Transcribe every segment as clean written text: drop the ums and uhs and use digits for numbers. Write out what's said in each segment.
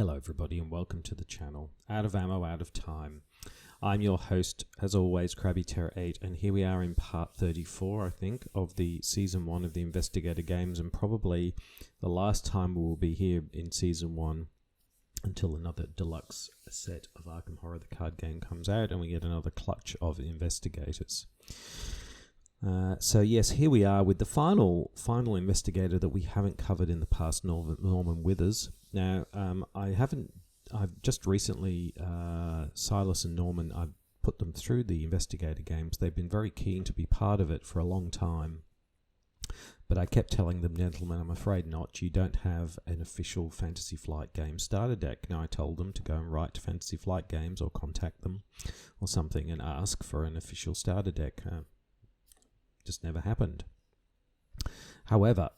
Hello everybody and welcome to the channel. Out of ammo, out of time. I'm your host, as always, Krabby Terror 8, and here we are in part 34, I think, of the Season 1 of the Investigator games, and probably the last time we will be here in Season 1 until another deluxe set of Arkham Horror, the card game, comes out, and we get another clutch of Investigators. So yes, here we are with the final Investigator that we haven't covered in the past, Norman Withers. Now, I've just recently, Silas and Norman, I've put them through the Investigator games. They've been very keen to be part of it for a long time. But I kept telling them, gentlemen, I'm afraid not. You don't have an official Fantasy Flight game starter deck. Now, I told them to go and write to Fantasy Flight Games or contact them or something and ask for an official starter deck. Just never happened. However,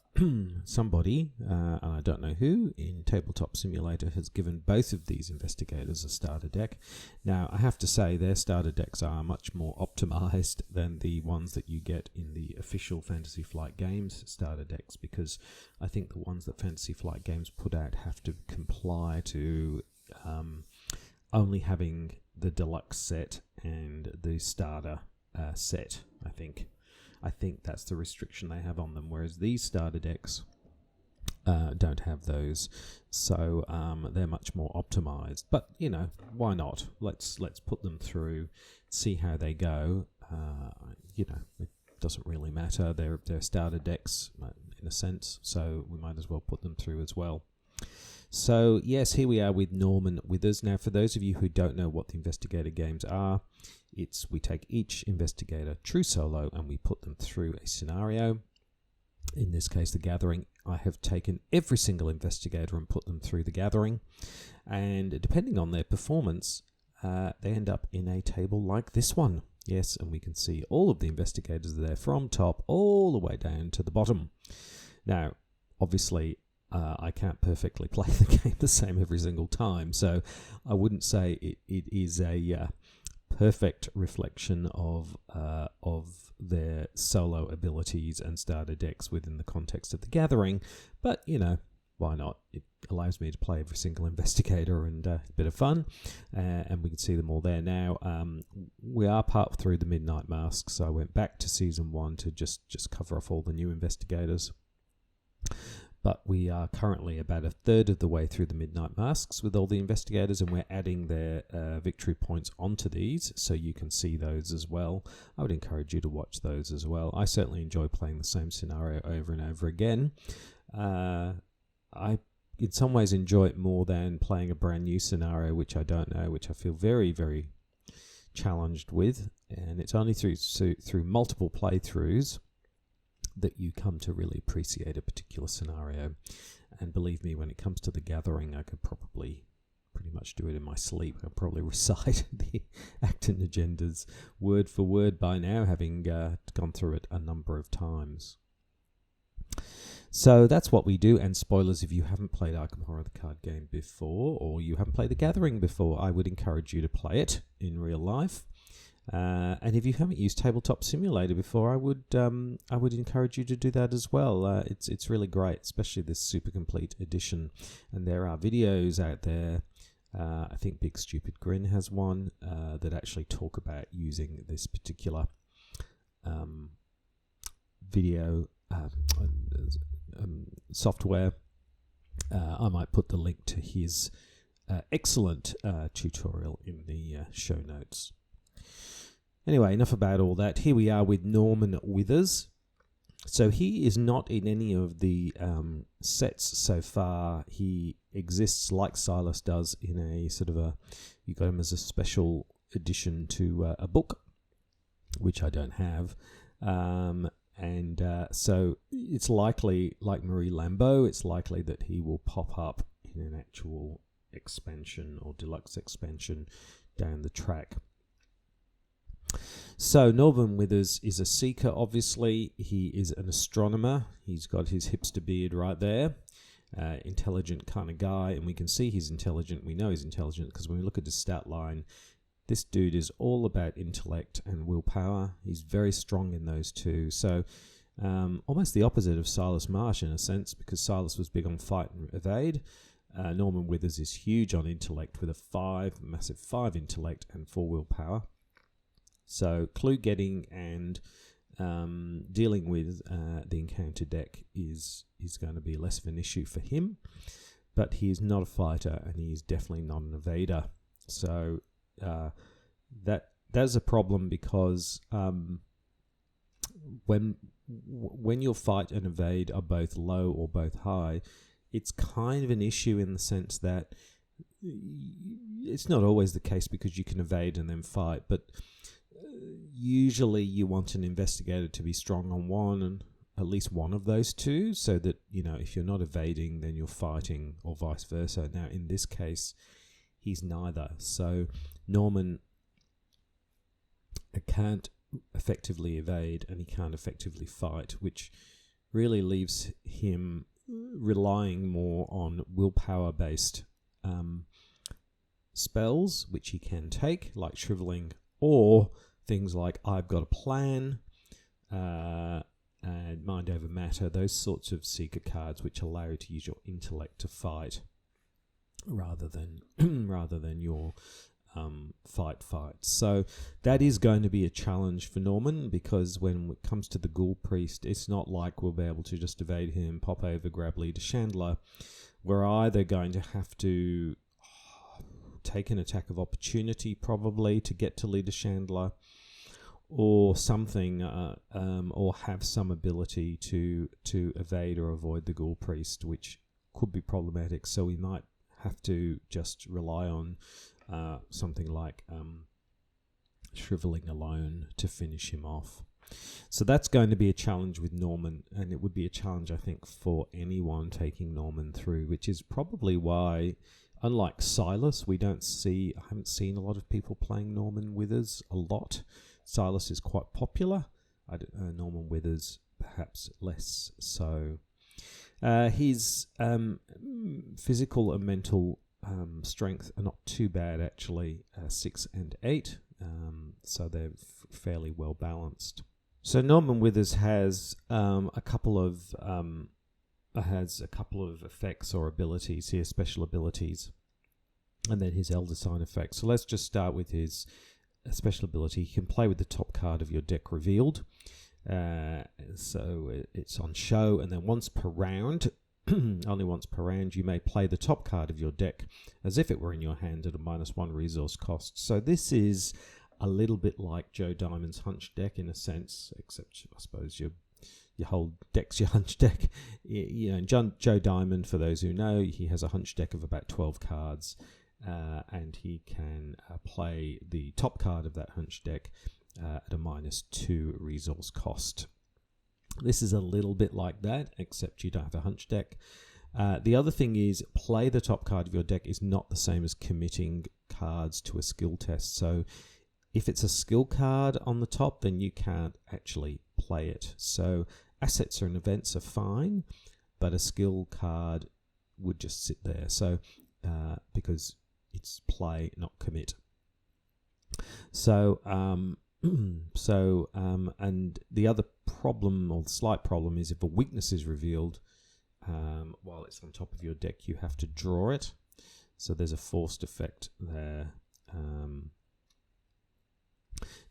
somebody, and I don't know who, in Tabletop Simulator has given both of these Investigators a starter deck. Now, I have to say their starter decks are much more optimized than the ones that you get in the official Fantasy Flight Games starter decks, because I think the ones that Fantasy Flight Games put out have to comply to only having the deluxe set and the starter set, I think. I think that's the restriction they have on them, whereas these starter decks don't have those, so they're much more optimized. But you know, why not? Let's put them through, see how they go. You know, it doesn't really matter. They're starter decks in a sense, so we might as well put them through as well. So yes, here we are with Norman Withers. Now, for those of you who don't know what the Investigator games are, we take each Investigator true solo and we put them through a scenario. In this case, the Gathering. I have taken every single Investigator and put them through the Gathering, and depending on their performance, they end up in a table like this one. Yes, and we can see all of the Investigators there from top all the way down to the bottom. Now, obviously, I can't perfectly play the game the same every single time, so I wouldn't say it is a perfect reflection of their solo abilities and starter decks within the context of the Gathering. But you know, why not? It allows me to play every single Investigator, and a bit of fun, and we can see them all there now. We are part through the Midnight Masks, so I went back to Season 1 to just cover off all the new Investigators. But we are currently about a third of the way through the Midnight Masks with all the Investigators, and we're adding their victory points onto these, so you can see those as well. I would encourage you to watch those as well. I certainly enjoy playing the same scenario over and over again. I, in some ways, enjoy it more than playing a brand new scenario, which I don't know, which I feel very, very challenged with. And it's only through multiple playthroughs that you come to really appreciate a particular scenario. And believe me, when it comes to the Gathering, I could probably pretty much do it in my sleep. I'll probably recite the act and agendas word for word by now, having gone through it a number of times. So that's what we do, and spoilers, if you haven't played Arkham Horror the card game before, or you haven't played the Gathering before, I would encourage you to play it in real life. And if you haven't used Tabletop Simulator before, I would encourage you to do that as well. It's really great, especially this super complete edition. And there are videos out there. I think Big Stupid Grin has one that actually talk about using this particular video software. I might put the link to his excellent tutorial in the show notes. Anyway, enough about all that. Here we are with Norman Withers. So he is not in any of the sets so far. He exists like Silas does in a sort of you got him as a special addition to a book, which I don't have. So it's likely, like Marie Lambeau, it's likely that he will pop up in an actual expansion or deluxe expansion down the track. So Norman Withers is a seeker, obviously. He is an astronomer. He's got his hipster beard right there. Intelligent kind of guy, and we can see he's intelligent. We know he's intelligent because when we look at his stat line, this dude is all about intellect and willpower. He's very strong in those two. So almost the opposite of Silas Marsh in a sense, because Silas was big on fight and evade. Norman Withers is huge on intellect with a massive 5 intellect and 4 willpower. So clue getting and dealing with the encounter deck is going to be less of an issue for him. But he is not a fighter, and he is definitely not an evader. So that's a problem, because when your fight and evade are both low or both high, it's kind of an issue in the sense that it's not always the case, because you can evade and then fight. But usually you want an investigator to be strong on one and at least one of those two, so that, if you're not evading, then you're fighting, or vice versa. Now, in this case, he's neither. So Norman can't effectively evade and he can't effectively fight, which really leaves him relying more on willpower-based spells, which he can take, like Shriveling, or things like I've Got a Plan, and Mind Over Matter, those sorts of seeker cards which allow you to use your intellect to fight rather than your fight. So that is going to be a challenge for Norman, because when it comes to the Ghoul Priest, it's not like we'll be able to just evade him, pop over, grab Leader Chandler. We're either going to have to take an attack of opportunity, probably, to get to Leader Chandler, or something, or have some ability to evade or avoid the Ghoul Priest, which could be problematic. So we might have to just rely on something like Shriveling alone to finish him off. So that's going to be a challenge with Norman, and it would be a challenge, I think, for anyone taking Norman through, which is probably why, unlike Silas, I haven't seen a lot of people playing Norman Withers a lot. Silas is quite popular. Norman Withers perhaps less so. His physical and mental strength are not too bad, actually, 6 and 8, so they're fairly well balanced. So Norman Withers has a couple of effects or abilities here, special abilities, and then his Elder Sign effect. So let's just start with his special ability. He can play with the top card of your deck revealed. So it's on show, and then once per round, only once per round, you may play the top card of your deck as if it were in your hand at a -1 resource cost. So this is a little bit like Joe Diamond's Hunch deck in a sense, except I suppose your whole deck's your Hunch deck. Joe Diamond, for those who know, he has a Hunch deck of about 12 cards. And he can play the top card of that Hunch deck at a -2 resource cost. This is a little bit like that, except you don't have a Hunch deck. The other thing is, play the top card of your deck is not the same as committing cards to a skill test. So if it's a skill card on the top, then you can't actually play it. So assets and events are fine, but a skill card would just sit there. So because it's play, not commit. So, and the other problem, or the slight problem, is if a weakness is revealed while it's on top of your deck, you have to draw it. So there's a forced effect there.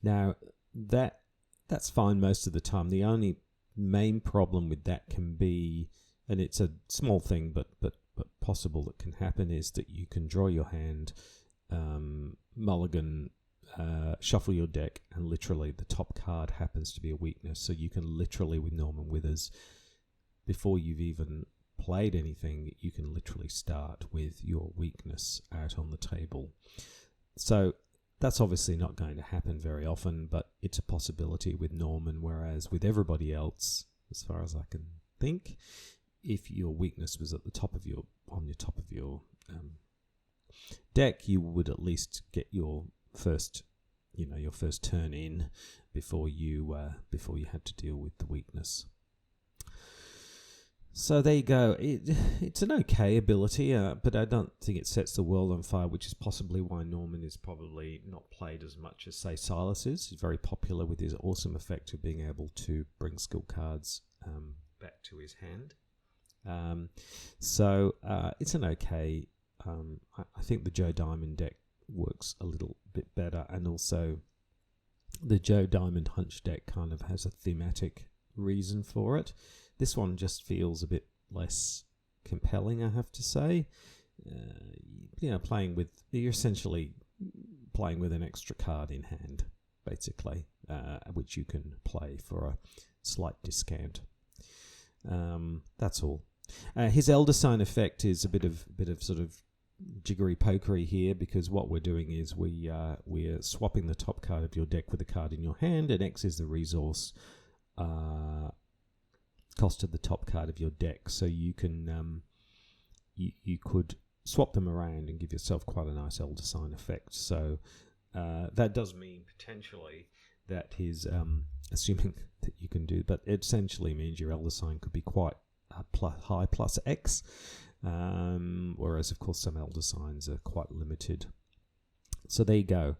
Now that's fine most of the time. The only main problem with that can be, and it's a small thing, but possible that can happen, is that you can draw your hand, mulligan, shuffle your deck, and literally the top card happens to be a weakness. So you can literally, with Norman Withers, before you've even played anything, you can literally start with your weakness out on the table. So that's obviously not going to happen very often, but it's a possibility with Norman, whereas with everybody else, as far as I can think, if your weakness was at the top of your deck, you would at least get your first turn in before you had to deal with the weakness. So there you go. It's an okay ability, but I don't think it sets the world on fire, which is possibly why Norman is probably not played as much as, say, Silas is. He's very popular with his awesome effect of being able to bring skill cards back to his hand. So it's an okay. I think the Joe Diamond deck works a little bit better, and also the Joe Diamond Hunch deck kind of has a thematic reason for it. This one just feels a bit less compelling, I have to say. You're essentially playing with an extra card in hand, basically, which you can play for a slight discount. That's all. His Elder Sign effect is a bit of sort of jiggery pokery here, because what we're doing is we're swapping the top card of your deck with a card in your hand, and X is the resource cost of the top card of your deck. So you can you could swap them around and give yourself quite a nice Elder Sign effect. So that does mean potentially that his assuming that you can do, but it essentially means your Elder Sign could be quite high plus X. Whereas, of course, some Elder Signs are quite limited. So there you go.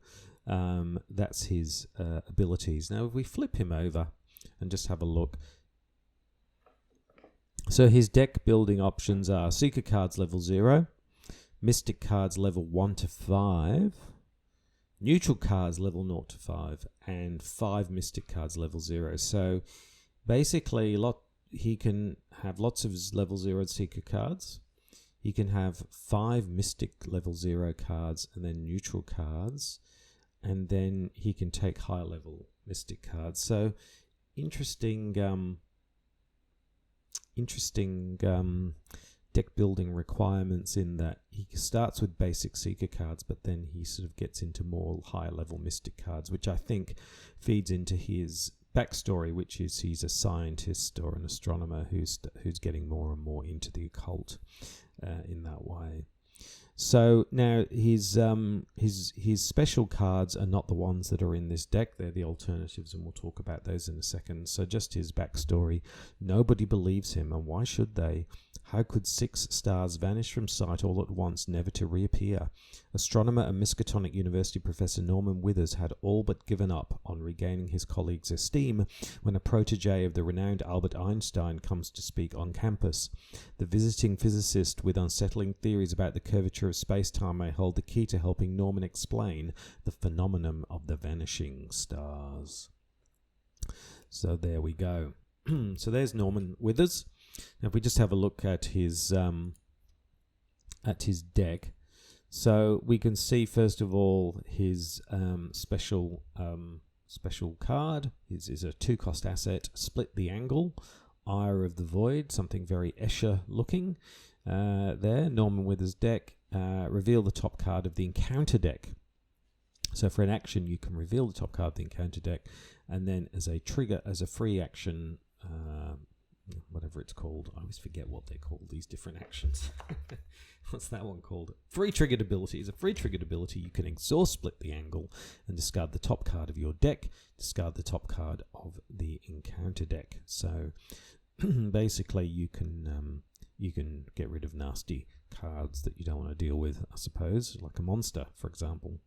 That's his abilities. Now, if we flip him over and just have a look. So his deck building options are Seeker cards level 0, Mystic cards level 1 to 5, Neutral cards level 0 to 5, and 5 Mystic cards level 0. So basically, he can have lots of level 0 Seeker cards. He can have 5 Mystic level 0 cards and then Neutral cards. And then he can take high level Mystic cards. So interesting deck building requirements in that he starts with basic Seeker cards, but then he sort of gets into more higher level Mystic cards, which I think feeds into his backstory, which is he's a scientist or an astronomer who's getting more and more into the occult in that way. So now his special cards are not the ones that are in this deck. They're the alternatives, and we'll talk about those in a second. So just his backstory. Nobody believes him, and why should they? How could 6 stars vanish from sight all at once, never to reappear? Astronomer and Miskatonic University Professor Norman Withers had all but given up on regaining his colleagues' esteem when a protege of the renowned Albert Einstein comes to speak on campus. The visiting physicist with unsettling theories about the curvature of space-time may hold the key to helping Norman explain the phenomenon of the vanishing stars. So there we go. So there's Norman Withers. Now, if we just have a look at his deck, so we can see first of all his special card. His is a 2-cost asset. Split the Angle, Ire of the Void, something very Escher looking. There, Norman Withers' deck. Reveal the top card of the Encounter deck. So for an action, you can reveal the top card of the Encounter deck, and then as a trigger, as a free action. Whatever it's called. I always forget what they're called, these different actions. What's that one called? Free triggered ability. As a free triggered ability, you can exhaust Split the Angle and discard the top card of your deck, discard the top card of the Encounter deck. So basically you can get rid of nasty cards that you don't want to deal with, I suppose, like a monster, for example.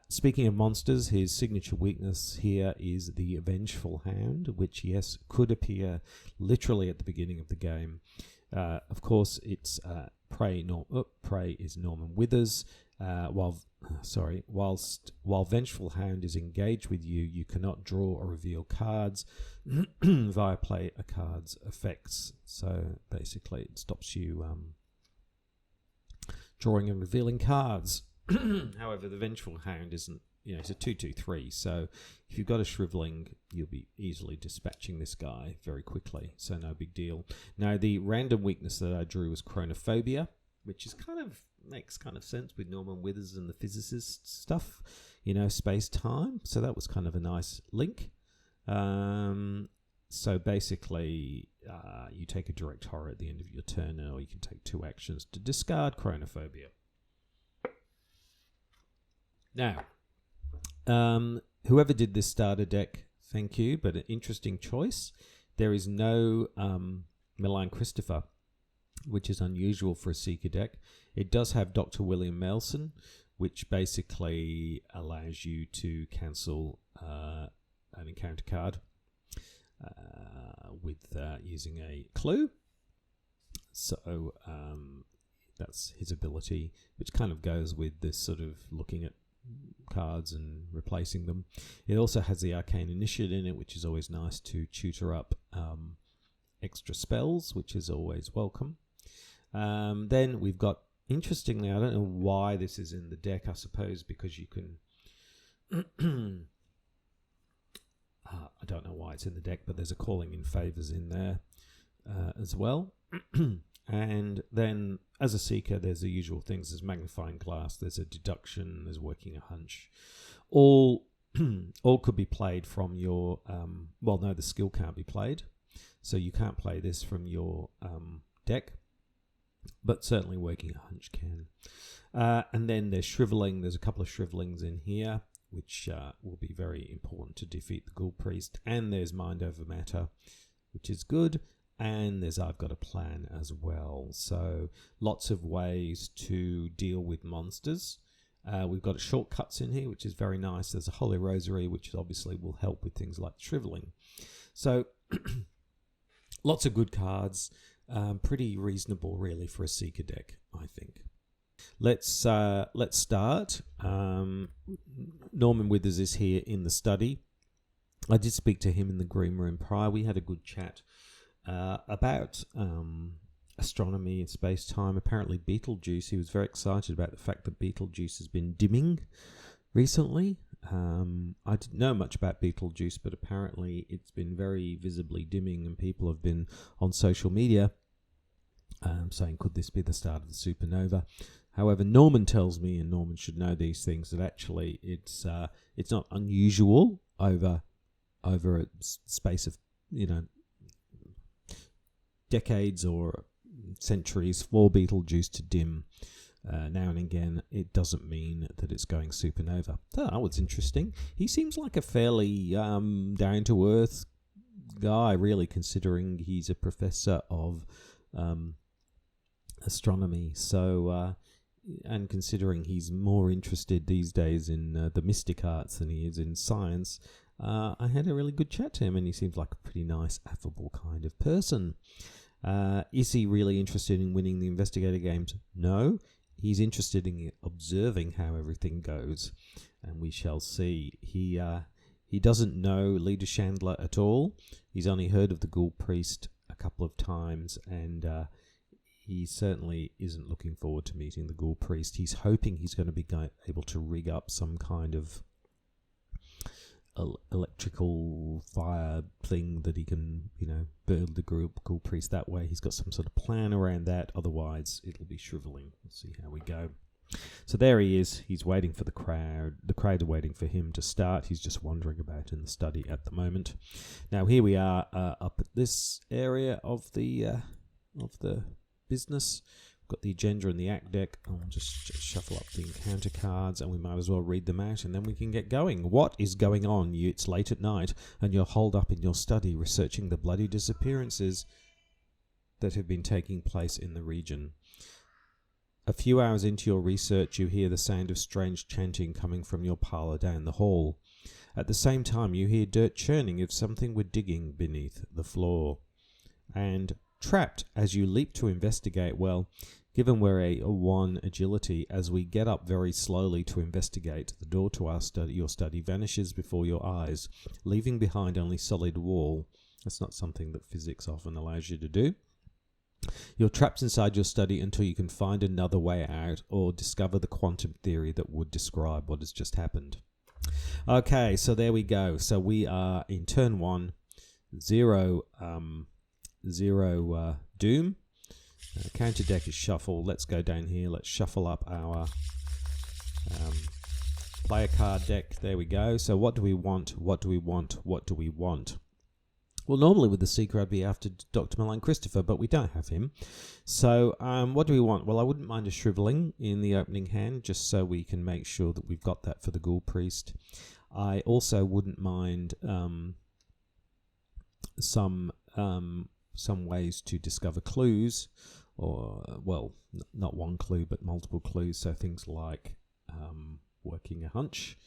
Speaking of monsters, his signature weakness here is the Vengeful Hound, which, yes, could appear literally at the beginning of the game. Of course, it's Prey is Norman Withers. While Vengeful Hound is engaged with you, you cannot draw or reveal cards via play a card's effects. So basically, it stops you drawing and revealing cards. However, the Vengeful Hound isn't, it's a 2/2/3, so if you've got a Shriveling, you'll be easily dispatching this guy very quickly, so no big deal. Now, the random weakness that I drew was Chronophobia, which is makes kind of sense with Norman Withers and the physicist stuff, space-time, so that was kind of a nice link. So basically, you take a direct horror at the end of your turn, or you can take 2 actions to discard Chronophobia. Now, whoever did this starter deck, thank you, but an interesting choice. There is no Malign Christopher, which is unusual for a Seeker deck. It does have Dr. William Melson, which basically allows you to cancel an encounter card with using a clue. So that's his ability, which kind of goes with this sort of looking at cards and replacing them. It also has the Arcane Initiate in it, which is always nice to tutor up extra spells, which is always welcome. Then we've got, interestingly, I don't know why this is in the deck, I suppose because you can I don't know why it's in the deck, but there's a Calling in Favors in there as well. And then as a seeker, there's the usual things. There's Magnifying Glass, there's a Deduction, there's Working a Hunch. All could be played from your well, no, the skill can't be played, so you can't play this from your deck, but certainly Working a Hunch can. And then there's Shriveling. There's a couple of Shrivelings in here, which will be very important to defeat the Ghoul Priest. And there's Mind Over Matter, which is good. And there's I've Got a Plan as well. So lots of ways to deal with monsters. We've got shortcuts in here, which is very nice. There's a Holy Rosary, which obviously will help with things like Shriveling. So lots of good cards. Pretty reasonable, really, for a Seeker deck, I think. Let's start. Norman Withers is here in the study. I did speak to him in the green room prior. We had a good chat about astronomy and space-time. Apparently Betelgeuse, he was very excited about the fact that Betelgeuse has been dimming recently. I didn't know much about Betelgeuse, but apparently it's been very visibly dimming, and people have been on social media saying, could this be the start of the supernova? However, Norman tells me, and Norman should know these things, that actually it's not unusual over a space of, decades or centuries for Betelgeuse to dim now and again. It doesn't mean that it's going supernova. So that was interesting. He seems like a fairly down-to-earth guy, really, considering he's a professor of astronomy. So, and considering he's more interested these days in the mystic arts than he is in science, I had a really good chat to him, and he seems like a pretty nice, affable kind of person. Is he really interested in winning the Investigator games? No. He's interested in observing how everything goes, and we shall see. He doesn't know Leader Chandler at all. He's only heard of the Ghoul Priest a couple of times, and he certainly isn't looking forward to meeting the Ghoul Priest. He's hoping he's going to be able to rig up some kind of electrical fire thing that he can, burn the Ghoul Priest that way. He's got some sort of plan around that. Otherwise, it'll be Shriveling. We'll see how we go. So there he is. He's waiting for the crowd. The crowd are waiting for him to start. He's just wandering about in the study at the moment. Now here we are up at this area of the business. We've got the agenda and the act deck. I'll just shuffle up the encounter cards, and we might as well read them out, and then we can get going. What is going on? It's late at night, and you're holed up in your study researching the bloody disappearances that have been taking place in the region. A few hours into your research, you hear the sound of strange chanting coming from your parlour down the hall. At the same time, you hear dirt churning if something were digging beneath the floor. And trapped as you leap to investigate, well, given we're a 1 agility, as we get up very slowly to investigate, the door to your study vanishes before your eyes, leaving behind only solid wall. That's not something that physics often allows you to do. You're trapped inside your study until you can find another way out or discover the quantum theory that would describe what has just happened. Okay, so there we go. So we are in turn 1, 0 doom. Counter deck is shuffle. Let's go down here. Let's shuffle up our player card deck. There we go. So what do we want? What do we want? What do we want? Well, normally with the Seeker I'd be after Dr. Milan Christopher, but we don't have him. So what do we want? Well, I wouldn't mind a Shriveling in the opening hand, just so we can make sure that we've got that for the Ghoul Priest. I also wouldn't mind some ways to discover clues, or, well, not one clue, but multiple clues. So things like working a hunch,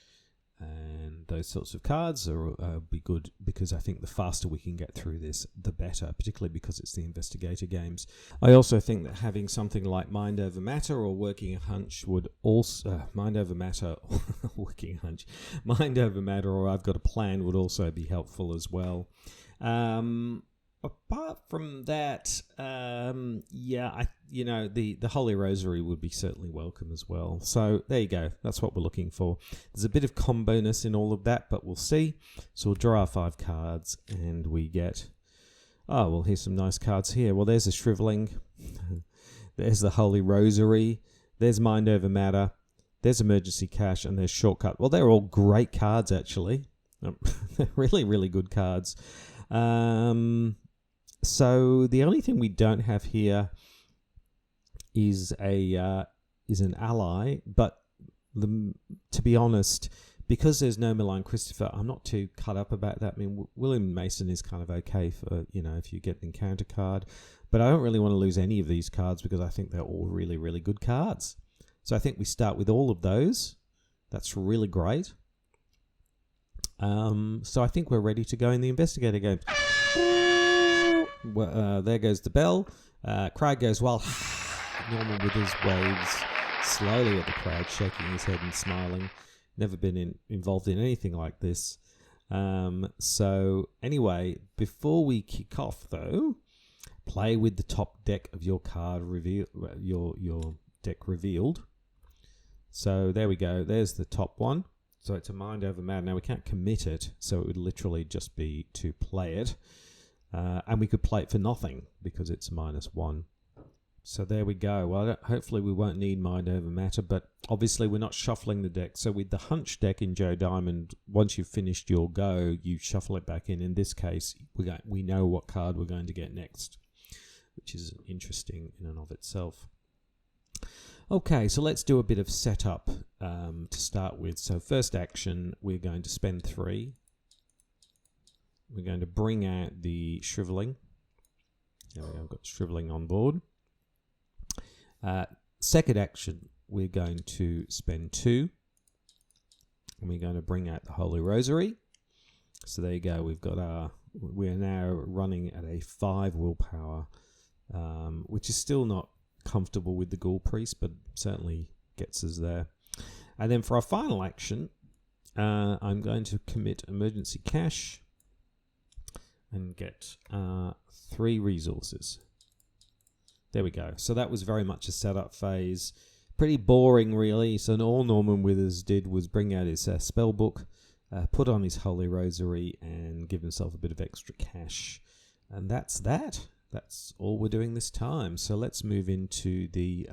and those sorts of cards are be good, because I think the faster we can get through this, the better, particularly because it's the Investigator games. I also think that having something like Mind Over Matter or Working a Hunch would also... Mind Over Matter, Working a Hunch, Mind Over Matter or I've Got a Plan would also be helpful as well. Apart from that, the Holy Rosary would be certainly welcome as well. So there you go. That's what we're looking for. There's a bit of comboness in all of that, but we'll see. So we'll draw our 5 cards, and we get... Oh, well, here's some nice cards here. Well, there's a Shriveling. There's the Holy Rosary. There's Mind Over Matter. There's Emergency Cash, and there's Shortcut. Well, they're all great cards, actually. They're really, really good cards. So the only thing we don't have here is an ally, but to be honest, because there's no Malign Christopher, I'm not too cut up about that. I mean, William Mason is kind of okay for, if you get an encounter card, but I don't really want to lose any of these cards because I think they're all really, really good cards. So I think we start with all of those. That's really great. So I think we're ready to go in the Investigator game. There goes the bell. Crowd goes wild. Norman Withers waves slowly at the crowd, shaking his head and smiling. Never been involved in anything like this. So anyway, before we kick off though, play with the top deck of your card your deck revealed. So there we go. There's the top one. So it's a Mind Over Matter. Now we can't commit it, so it would literally just be to play it. And we could play it for nothing because it's -1. So there we go. Well, hopefully we won't need Mind Over Matter, but obviously we're not shuffling the deck. So with the Hunch deck in Joe Diamond, once you've finished your go, you shuffle it back in. In this case, we know what card we're going to get next, which is interesting in and of itself. Okay, so let's do a bit of setup to start with. So first action, we're going to spend 3. We're going to bring out the Shriveling. There we go, I've got Shriveling on board. Second action, we're going to spend 2. And we're going to bring out the Holy Rosary. So there you go, we're now running at a 5 willpower, which is still not comfortable with the Ghoul Priest, but certainly gets us there. And then for our final action, I'm going to commit Emergency Cash and get 3 resources. There we go. So that was very much a setup phase. Pretty boring, really. So all Norman Withers did was bring out his spell book, put on his Holy Rosary, and give himself a bit of extra cash. And that's that. That's all we're doing this time. So let's move into the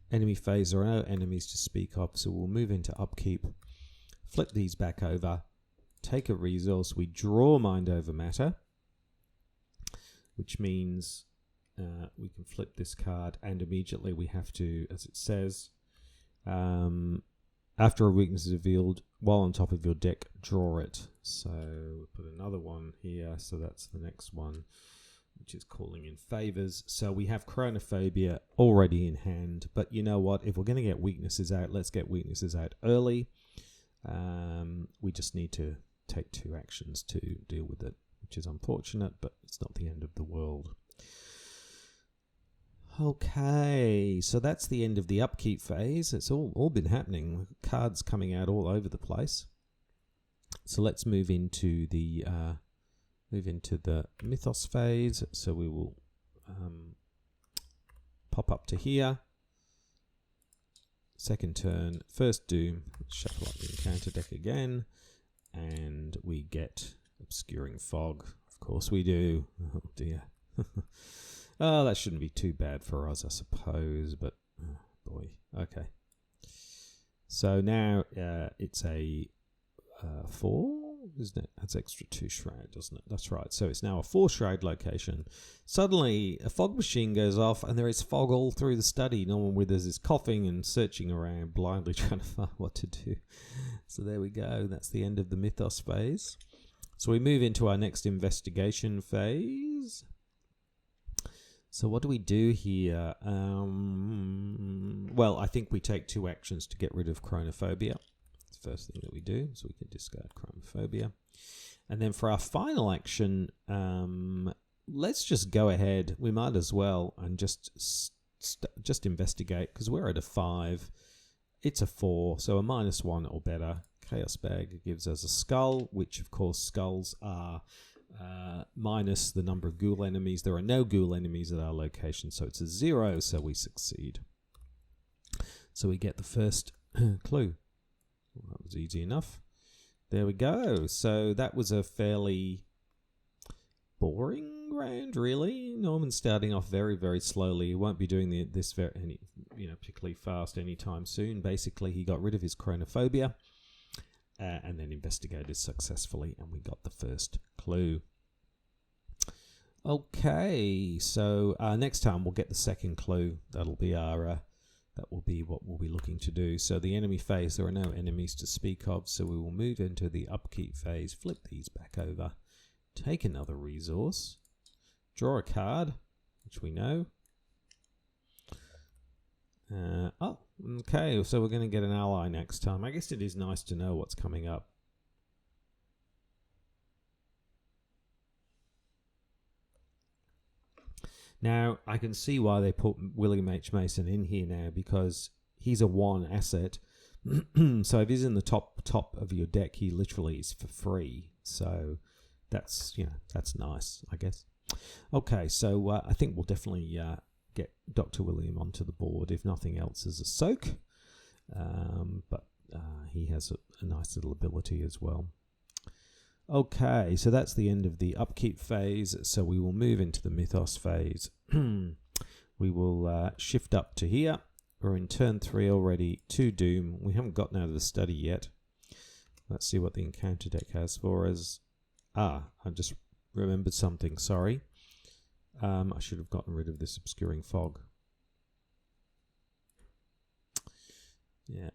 enemy phase. There are no enemies to speak of, so we'll move into upkeep. Flip these back over. Take a resource. We draw Mind Over Matter, which means we can flip this card, and immediately we have to, as it says, after a weakness is revealed, while on top of your deck, draw it. So we'll put another one here, so that's the next one, which is calling in favors. So we have Chronophobia already in hand, but you know what? If we're going to get weaknesses out, let's get weaknesses out early. We just need to take 2 actions to deal with it, which is unfortunate, but it's not the end of the world. Okay, so that's the end of the upkeep phase. It's all been happening. Cards coming out all over the place. So let's move into the mythos phase. So we will pop up to here. Second turn, first doom, shuffle up the encounter deck again, and we get Obscuring Fog. Of course we do. Oh dear. Oh, that shouldn't be too bad for us, I suppose, but oh boy. Okay. So now it's a 4, isn't it? That's extra 2 shroud, doesn't it? That's right. So it's now a 4 shroud location. Suddenly, a fog machine goes off, and there is fog all through the study. Norman Withers is coughing and searching around, blindly trying to find what to do. So there we go. That's the end of the mythos phase. So we move into our next investigation phase. So what do we do here? Well, I think we take 2 actions to get rid of Chronophobia. It's the first thing that we do, so we can discard chromophobia. And then for our final action, let's just go ahead. We might as well and just investigate, because we're at a 5. It's a 4, so a -1 or better. Chaos Bag gives us a skull, which of course skulls are minus the number of ghoul enemies. There are no ghoul enemies at our location, so it's a 0, so we succeed. So we get the first clue. Well, that was easy enough. There we go. So that was a fairly boring round, really. Norman's starting off very, very slowly. He won't be doing this particularly fast anytime soon. Basically, he got rid of his chronophobia, and then investigated successfully, and we got the first clue. Okay, so next time we'll get the second clue. That'll be our that will be what we'll be looking to do. So the enemy phase, there are no enemies to speak of, so we will move into the upkeep phase, flip these back over, take another resource, draw a card, which we know. Okay, so we're going to get an ally next time. I guess it is nice to know what's coming up. Now, I can see why they put William H. Mason in here now, because he's a 1 asset. So if he's in the top of your deck, he literally is for free. So that's nice, I guess. Okay, so I think we'll definitely get Dr. William onto the board, if nothing else as a soak. But he has a nice little ability as well. Okay, so that's the end of the upkeep phase, so we will move into the mythos phase. We will shift up to here. We're in turn 3 already, 2 Doom. We haven't gotten out of the study yet. Let's see what the encounter deck has for us. I just remembered something, sorry. I should have gotten rid of this obscuring fog. Yeah,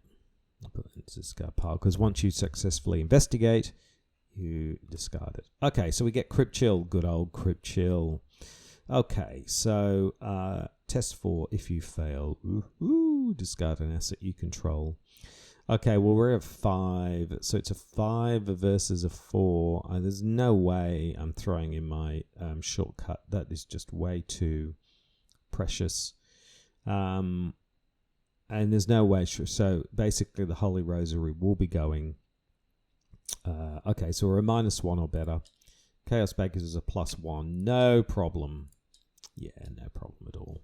I'll put that into the discard pile, because once you successfully investigate, you discard it. Okay, so we get Crypt Chill, good old Crypt Chill. Okay, so test 4, if you fail, discard an asset you control. Okay, well, we're at 5, so it's a 5 versus a 4. There's no way I'm throwing in my shortcut. That is just way too precious. And there's no way, so basically the Holy Rosary will be going. Okay, so we're a -1 or better. Chaos Bag is a +1. No problem. Yeah, no problem at all.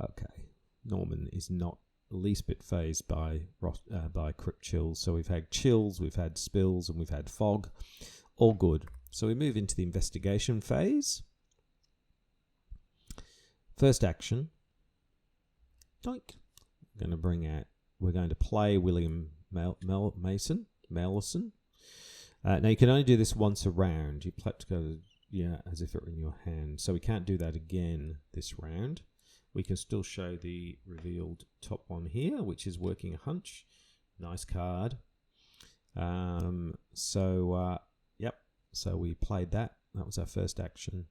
Okay, Norman is not the least bit phased by Crypt Chills. So we've had chills, we've had spills, and we've had fog. All good. So we move into the investigation phase. First action. Doink. We're going to play William Mason. Now you can only do this once a round. You have to go, as if it were in your hand. So we can't do that again this round. We can still show the revealed top one here, which is Working a Hunch. Nice card. So we played that. That was our first action.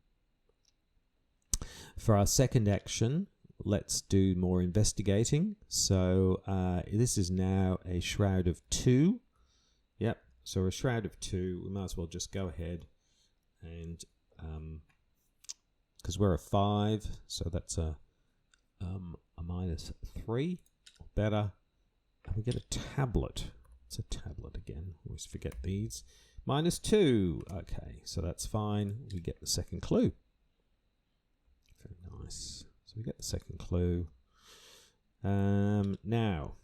For our second action, let's do more investigating. So this is now a Shroud of 2. Yep. So a Shroud of 2, we might as well just go ahead and, because we're a 5, so that's a -3 or better. And we get a tablet. It's a tablet again. I always forget these. -2. Okay, so that's fine. We get the second clue. Very nice. So we get the second clue. Now.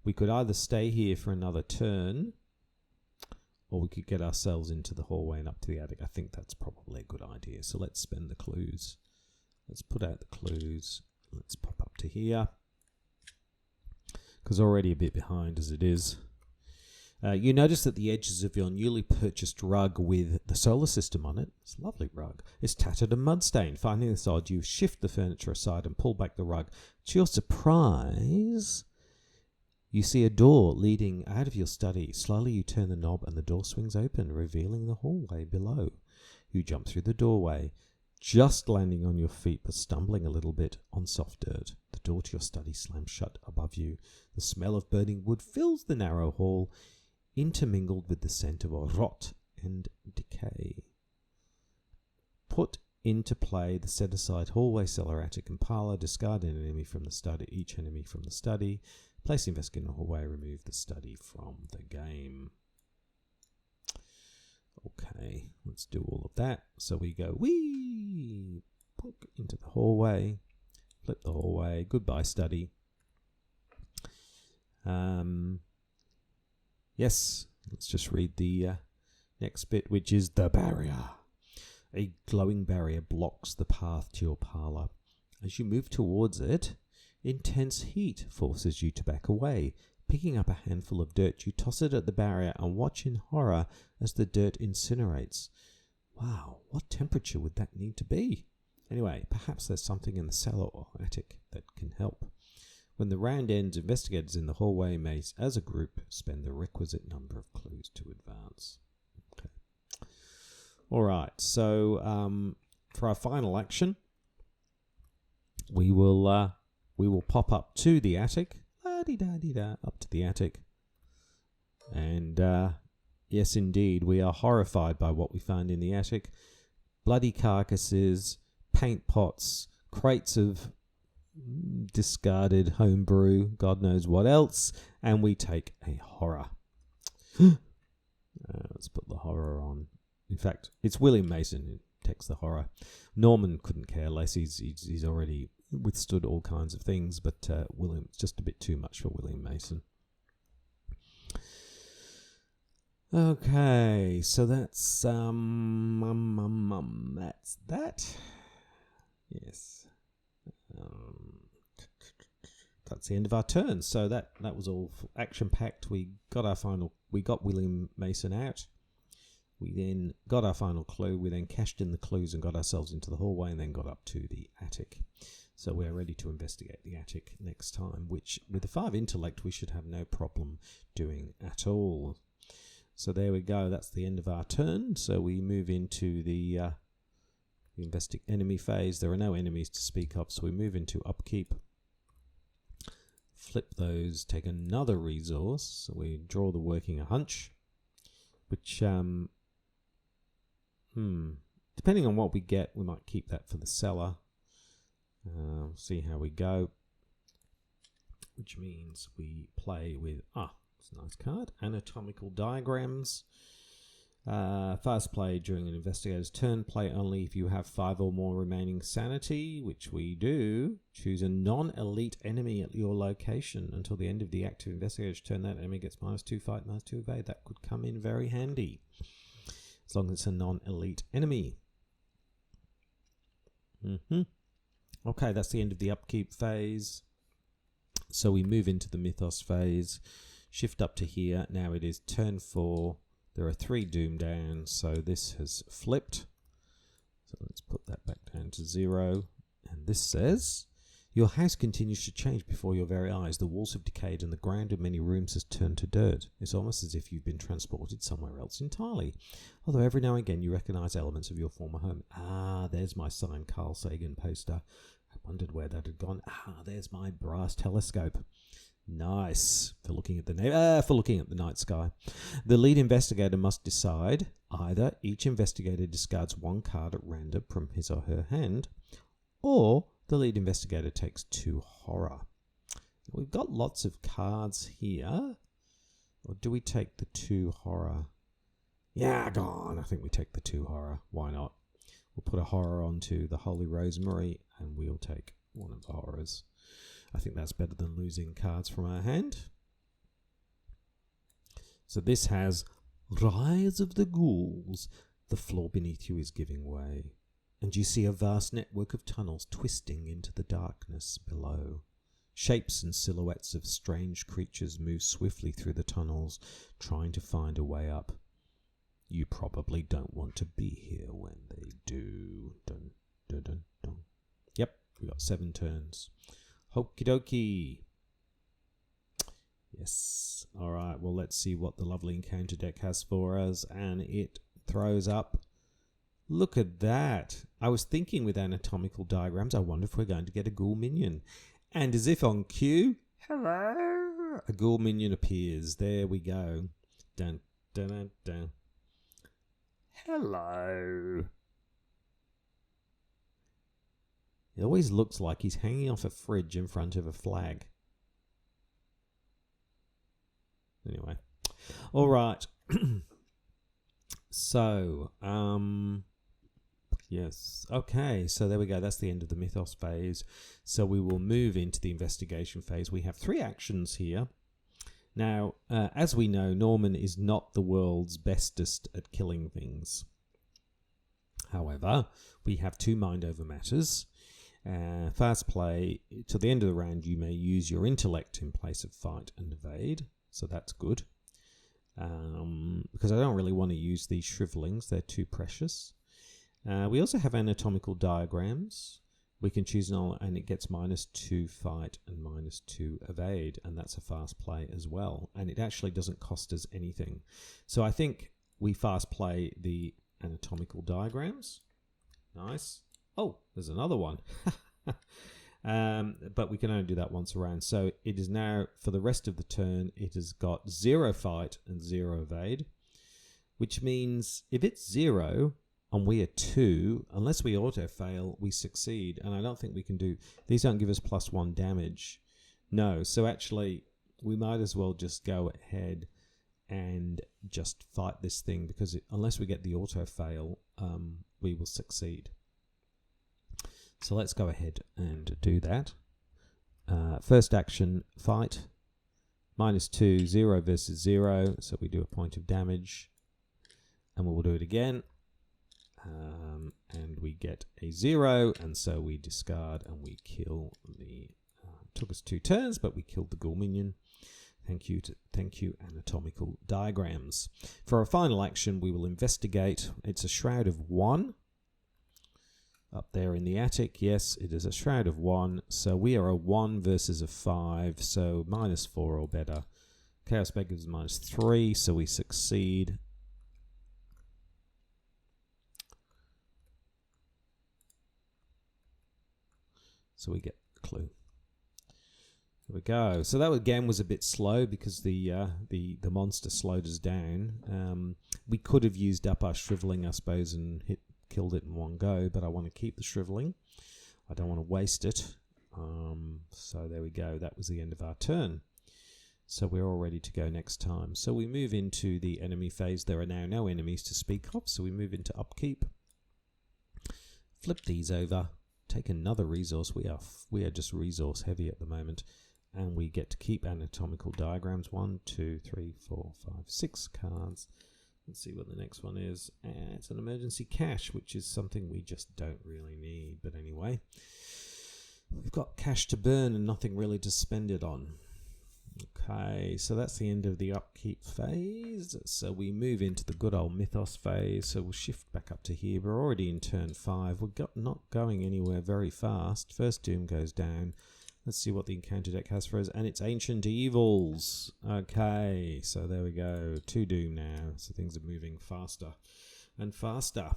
We could either stay here for another turn, or we could get ourselves into the hallway and up to the attic. I think that's probably a good idea. So let's spend the clues. Let's put out the clues. Let's pop up to here, because already a bit behind as it is. You notice that the edges of your newly purchased rug with the solar system on it, it's a lovely rug, is tattered and mud-stained. Finding this odd, you shift the furniture aside and pull back the rug. To your surprise, you see a door leading out of your study. Slowly you turn the knob and the door swings open, revealing the hallway below. You jump through the doorway just landing on your feet but stumbling a little bit on soft dirt. The door to your study slams shut above you. The smell of burning wood fills the narrow hall, intermingled with the scent of rot and decay. Put into play the set-aside hallway, cellar, attic, and parlour. Discard an enemy from the study, each enemy from the study. Place the investigator in the hallway. Remove the study from the game. Okay, let's do all of that. So we go wee, punk into the hallway, flip the hallway. Goodbye, study. Yes, let's just read the next bit, which is the barrier. A glowing barrier blocks the path to your parlour. As you move towards it, intense heat forces you to back away. Picking up a handful of dirt, you toss it at the barrier and watch in horror as the dirt incinerates. Wow, what temperature would that need to be? Anyway, perhaps there's something in the cellar or attic that can help. When the round ends, investigators in the hallway may, as a group, spend the requisite number of clues to advance. Okay. All right, so for our final action, we will pop up to the attic. Up to the attic. And yes, indeed, we are horrified by what we found in the attic. Bloody carcasses, paint pots, crates of discarded homebrew, God knows what else, and we take a horror. Let's put the horror on. In fact, it's William Mason who takes the horror. Norman couldn't care less. He's already withstood all kinds of things, but William, it's just a bit too much for William Mason. Okay, so that's that's that. Yes, that's the end of our turn. So that was all action packed. We got William Mason out. We then got our final clue. We then cashed in the clues and got ourselves into the hallway, and then got up to the attic. So we're ready to investigate the attic next time, which with a 5 intellect we should have no problem doing at all. So there we go. That's the end of our turn. So we move into the enemy phase. There are no enemies to speak of, so we move into upkeep. Flip those, take another resource. So we draw the working a hunch, which depending on what we get, we might keep that for the cellar. See how we go, which means we play with it's a nice card, anatomical diagrams. Fast play during an investigator's turn. Play only if you have 5 or more remaining sanity, which we do. Choose a non-elite enemy at your location. Until the end of the active investigator's turn, that enemy gets -2 fight, -2 evade. That could come in very handy, as long as it's a non-elite enemy. Okay, that's the end of the upkeep phase. So we move into the mythos phase. Shift up to here. Now it is turn 4. There are 3 doom down, so this has flipped. So let's put that back down to 0. And this says, your house continues to change before your very eyes. The walls have decayed and the ground in many rooms has turned to dirt. It's almost as if you've been transported somewhere else entirely. Although every now and again you recognize elements of your former home. There's my signed Carl Sagan poster. I wondered where that had gone. There's my brass telescope. Nice. For looking at the night sky. The lead investigator must decide either each investigator discards 1 card at random from his or her hand, or the lead investigator takes 2 horror. We've got lots of cards here. Or do we take the 2 horror? Yeah, go on. I think we take the 2 horror. Why not? We'll put a horror onto the Holy Rosemary and we'll take 1 of the horrors. I think that's better than losing cards from our hand. So this has Rise of the Ghouls. The floor beneath you is giving way, and you see a vast network of tunnels twisting into the darkness below. Shapes and silhouettes of strange creatures move swiftly through the tunnels, trying to find a way up. You probably don't want to be here when they do. Dun, dun, dun, dun. Yep, we got 7 turns. Okie dokie. Yes. All right. Well, let's see what the lovely encounter deck has for us. And it throws up Look at that. I was thinking with anatomical diagrams, I wonder if we're going to get a ghoul minion. And as if on cue, hello, a ghoul minion appears. There we go. Dun, dun, dun, dun. Hello. It always looks like he's hanging off a fridge in front of a flag. Anyway. All right. So, yes. Okay, so there we go. That's the end of the mythos phase. So we will move into the investigation phase. We have 3 actions here. Now, as we know, Norman is not the world's bestest at killing things. However, we have 2 mind over matters. Fast play, till the end of the round, you may use your intellect in place of fight and evade. So that's good. Because I don't really want to use these shrivelings. They're too precious. We also have anatomical diagrams. We can choose and it gets -2 fight and -2 evade, and that's a fast play as well. And it actually doesn't cost us anything. So I think we fast play the anatomical diagrams. Nice. Oh, there's another one. But we can only do that once around. So it is now, for the rest of the turn, it has got 0 fight and 0 evade, which means if it's 0 and we are 2, unless we auto-fail, we succeed. And I don't think we can do... These don't give us +1 damage. No, so actually, we might as well just go ahead and just fight this thing, because unless we get the auto-fail, we will succeed. So let's go ahead and do that. First action, fight. -2, 0 versus 0. So we do a point of damage. And we'll do it again. And we get a 0. And so we discard and we kill the... took us 2 turns, but we killed the ghoul minion. Thank you, anatomical diagrams. For our final action, we will investigate. It's a shroud of 1. Up there in the attic, yes, it is a shroud of 1. So we are a 1 versus a 5, so -4 or better. Chaos Beggar is -3, so we succeed. So we get the clue. There we go. So that again was a bit slow because the monster slowed us down. We could have used up our shriveling, I suppose, and killed it in one go, but I want to keep the shriveling. I don't want to waste it. So there we go. That was the end of our turn. So we're all ready to go next time. So we move into the enemy phase. There are now no enemies to speak of, so we move into upkeep. Flip these over. Take another resource. We are just resource heavy at the moment. And we get to keep anatomical diagrams. 1, 2, 3, 4, 5, 6 cards. Let's see what the next one is. It's an emergency cash, which is something we just don't really need. But anyway, we've got cash to burn and nothing really to spend it on. Okay, so that's the end of the upkeep phase. So we move into the good old mythos phase. So we'll shift back up to here. We're already in turn 5. We're not going anywhere very fast. First doom goes down. Let's see what the encounter deck has for us. And it's Ancient Evils. Okay, so there we go. 2 doom now. So things are moving faster and faster.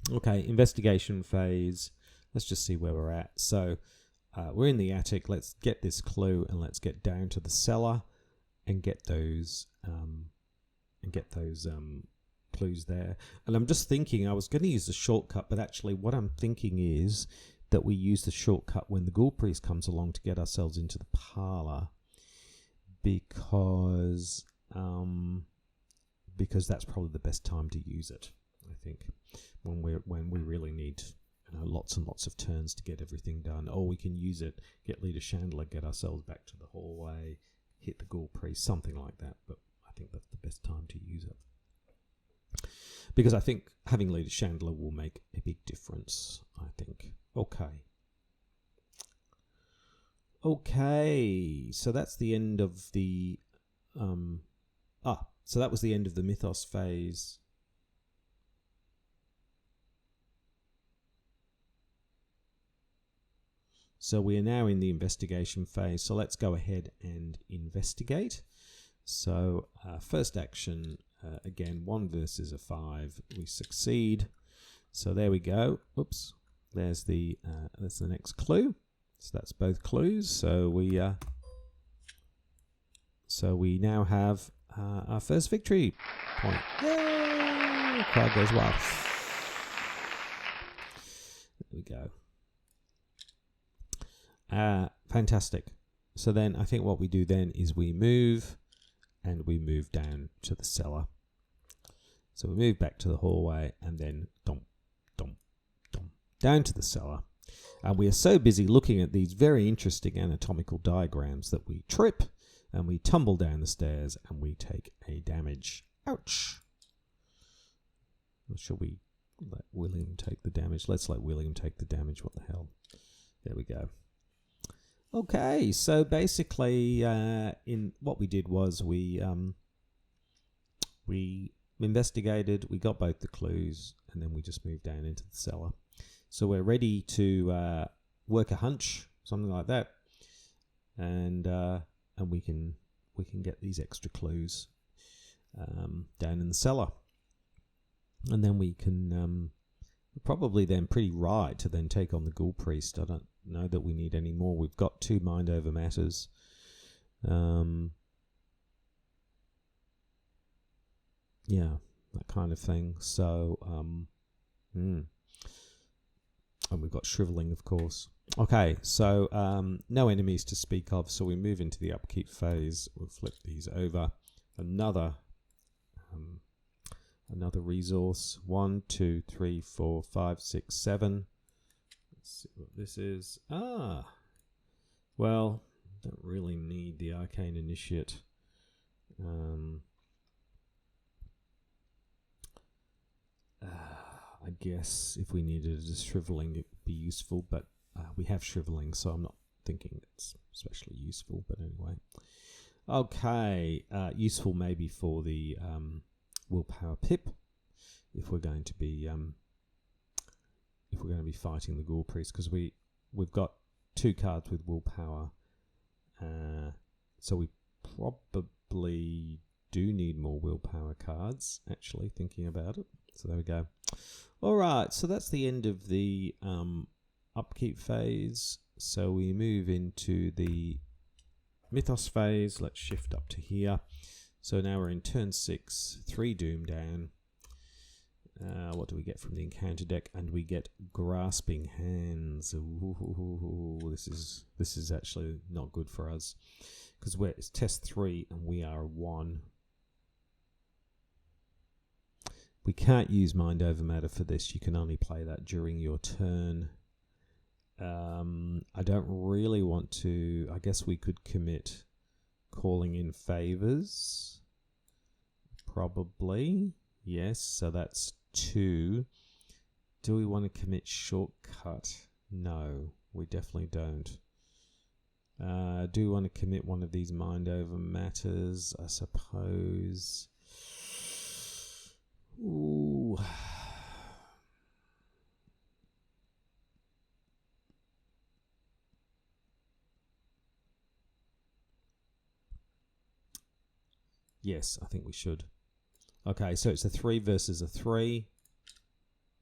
Okay, investigation phase. Let's just see where we're at. So we're in the attic. Let's get this clue and let's get down to the cellar and get those clues there. And I'm just thinking, I was going to use the shortcut, but actually what I'm thinking is that we use the shortcut when the Ghoul Priest comes along to get ourselves into the parlour, because that's probably the best time to use it. I think when we really need lots and lots of turns to get everything done, or we can use it, get Leader Chandler, get ourselves back to the hallway, hit the Ghoul Priest, something like that. But I think that's the best time to use it, because I think having Leader Chandler will make a big difference, I think. Okay, so that's the end of the so that was the end of the mythos phase. So we are now in the investigation phase. So let's go ahead and investigate. So first action, again, 1 versus a 5. We succeed. So there we go. Oops. There's the next clue. So that's both clues. So we now have our first victory point. Yay! Crowd goes wild. There we go. Fantastic. So then I think what we do then is we move down to the cellar. So we move back to the hallway and then down to the cellar. And we are so busy looking at these very interesting anatomical diagrams that we trip and we tumble down the stairs and we take a damage. Ouch. Or should we let William take the damage? Let's let William take the damage. What the hell? There we go. Okay, so basically in what we did was we investigated, we got both the clues, and then we just moved down into the cellar. So we're ready to work a hunch, something like that, and we can get these extra clues down in the cellar, and then we can probably then pretty right to then take on the Ghoul Priest. I don't know that we need any more. We've got 2 mind over matters. Yeah, that kind of thing. So, and we've got shriveling, of course. Okay, so no enemies to speak of. So we move into the upkeep phase. We'll flip these over. Another resource. 1, 2, 3, 4, 5, 6, 7. Let's see what this is. Well, don't really need the arcane initiate. I guess if we needed a shriveling, it would be useful, but we have shriveling, so I'm not thinking it's especially useful. But anyway, okay, useful maybe for the willpower pip if we're going to be fighting the Ghoul Priest, because we've got 2 cards with willpower, so we probably do need more willpower cards. Actually, thinking about it. So there we go. All right, so that's the end of the upkeep phase. So we move into the mythos phase. Let's shift up to here. So now we're in turn 6, 3 doom down. What do we get from the encounter deck? And we get grasping hands. Ooh, this is actually not good for us, because it's test 3 and we are 1. We can't use mind over matter for this. You can only play that during your turn. I don't really want to. I guess we could commit calling in favors. Probably. Yes, so that's 2. Do we want to commit shortcut? No, we definitely don't. Do we want to commit one of these mind over matters? I suppose. Ooh. Yes, I think we should. Okay, so it's a 3 versus a 3.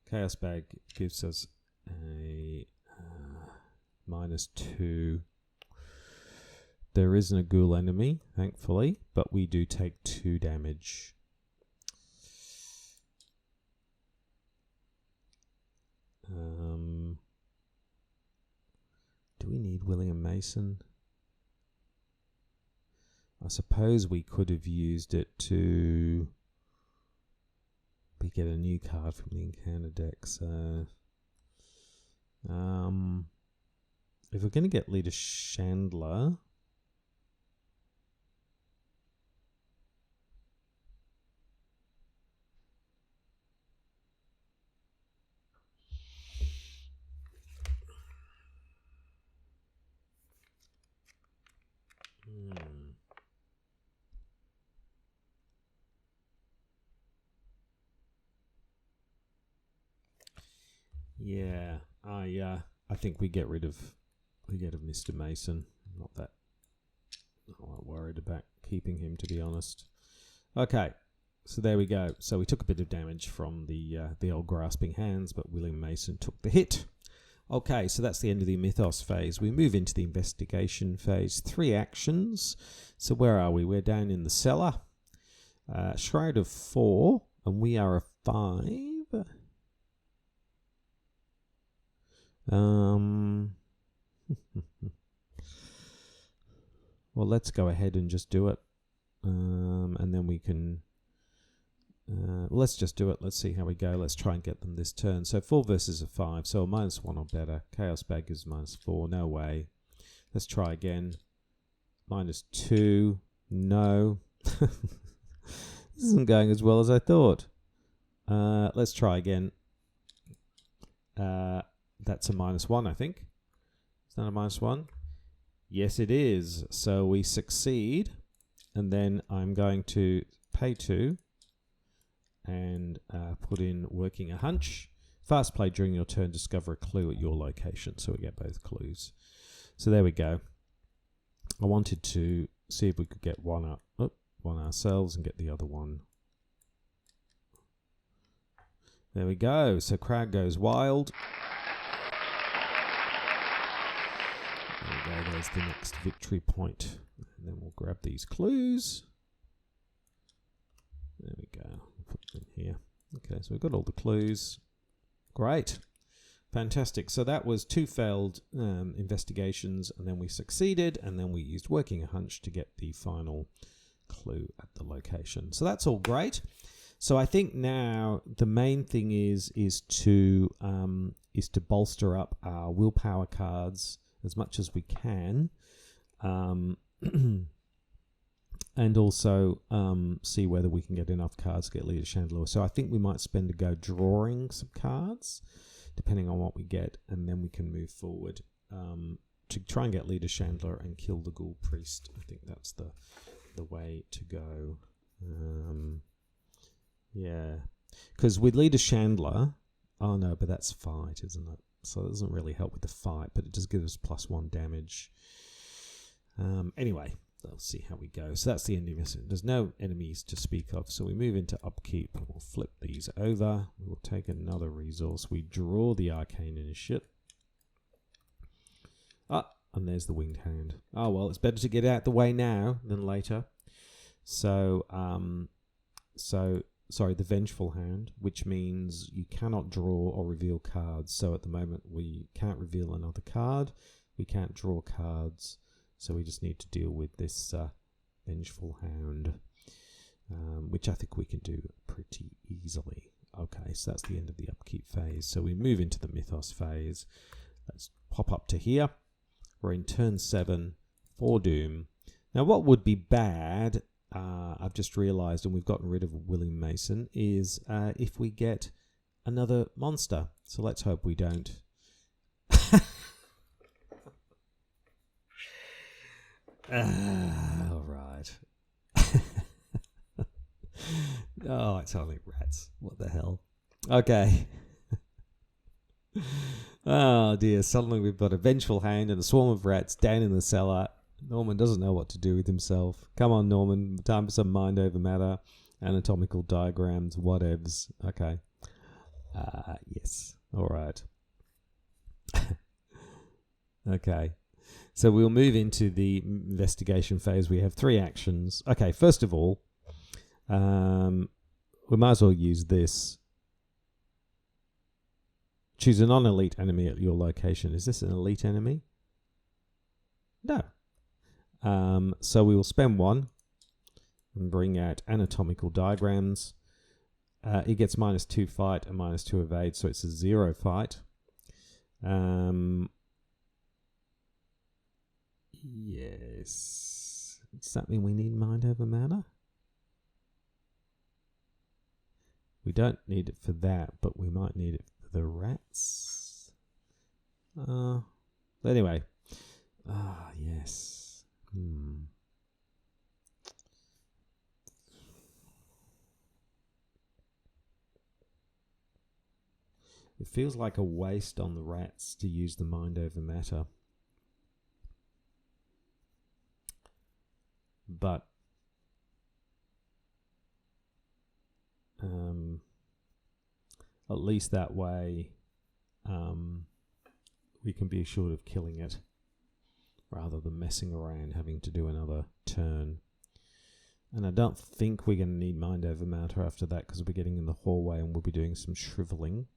Chaos Bag gives us a -2. There isn't a ghoul enemy, thankfully, but we do take 2 damage. Do we need William Mason? I suppose we could have used it to get a new card from the encounter deck. So, if we're going to get Leader Chandler, yeah, I think we get rid of Mr. Mason. Not that worried about keeping him, to be honest. Okay, So there we go. So we took a bit of damage from the old grasping hands, but William Mason took the hit. Okay, so that's the end of the mythos phase. We move into the investigation phase. 3 actions. So where are we? We're down in the cellar. Shroud of 4, and we are a 5. Well, let's go ahead and just do it. And then we can... let's just do it. Let's see how we go. Let's try and get them this turn. So 4 versus a 5. So a -1 or better. Chaos Bag is -4. No way. Let's try again. -2. No. This isn't going as well as I thought. Let's try again. That's a -1, I think. Is that a -1? Yes, it is. So we succeed. And then I'm going to pay 2 and put in working a hunch. Fast play during your turn. Discover a clue at your location. So we get both clues. So there we go. I wanted to see if we could get one ourselves and get the other one. There we go. So crowd goes wild. There we go. There's the next victory point. And then we'll grab these clues. There we go. Put them in here. Okay, so we've got all the clues. Great. Fantastic. So that was 2 failed investigations, and then we succeeded, and then we used working a hunch to get the final clue at the location. So that's all great. So I think now the main thing is to bolster up our willpower cards as much as we can, and also see whether we can get enough cards to get Leader Chandler. So I think we might spend a go drawing some cards, depending on what we get, and then we can move forward to try and get Leader Chandler and kill the Ghoul Priest. I think that's the way to go. Yeah, because with Leader Chandler, oh no, but that's fight, isn't it? So it doesn't really help with the fight, but it does give us +1 damage. Anyway, let's see how we go. So that's the ending mission. There's no enemies to speak of, so we move into upkeep. We'll flip these over. We'll take another resource. We draw the arcane initiate. And there's the winged hand. Oh well, it's better to get out the way now than later. So, sorry, the vengeful hand, which means you cannot draw or reveal cards. So at the moment, we can't reveal another card. We can't draw cards. So we just need to deal with this vengeful hound, which I think we can do pretty easily. Okay, so that's the end of the upkeep phase. So we move into the mythos phase. Let's pop up to here. We're in turn 7 for Doom. Now what would be bad, I've just realised, and we've gotten rid of William Mason, is if we get another monster. So let's hope we don't. All right. Oh, it's only rats. What the hell? Okay. Oh dear, suddenly we've got a vengeful hand and a swarm of rats down in the cellar. Norman doesn't know what to do with himself. Come on, Norman. Time for some mind over matter. Anatomical diagrams, whatevs. Okay. Yes. All right. Okay. So we'll move into the investigation phase. We have 3 actions. Okay, first of all, we might as well use this. Choose a non-elite enemy at your location. Is this an elite enemy? No. So we will spend 1 and bring out anatomical diagrams. It gets -2 fight and -2 evade, so it's a 0 fight. Yes. Does that mean we need mind over matter? We don't need it for that, but we might need it for the rats. Anyway. Yes. It feels like a waste on the rats to use the mind over matter. But At least that way we can be assured of killing it rather than messing around having to do another turn. And I don't think we're going to need Mind Over Matter after that because we're getting in the hallway and we'll be doing some shriveling.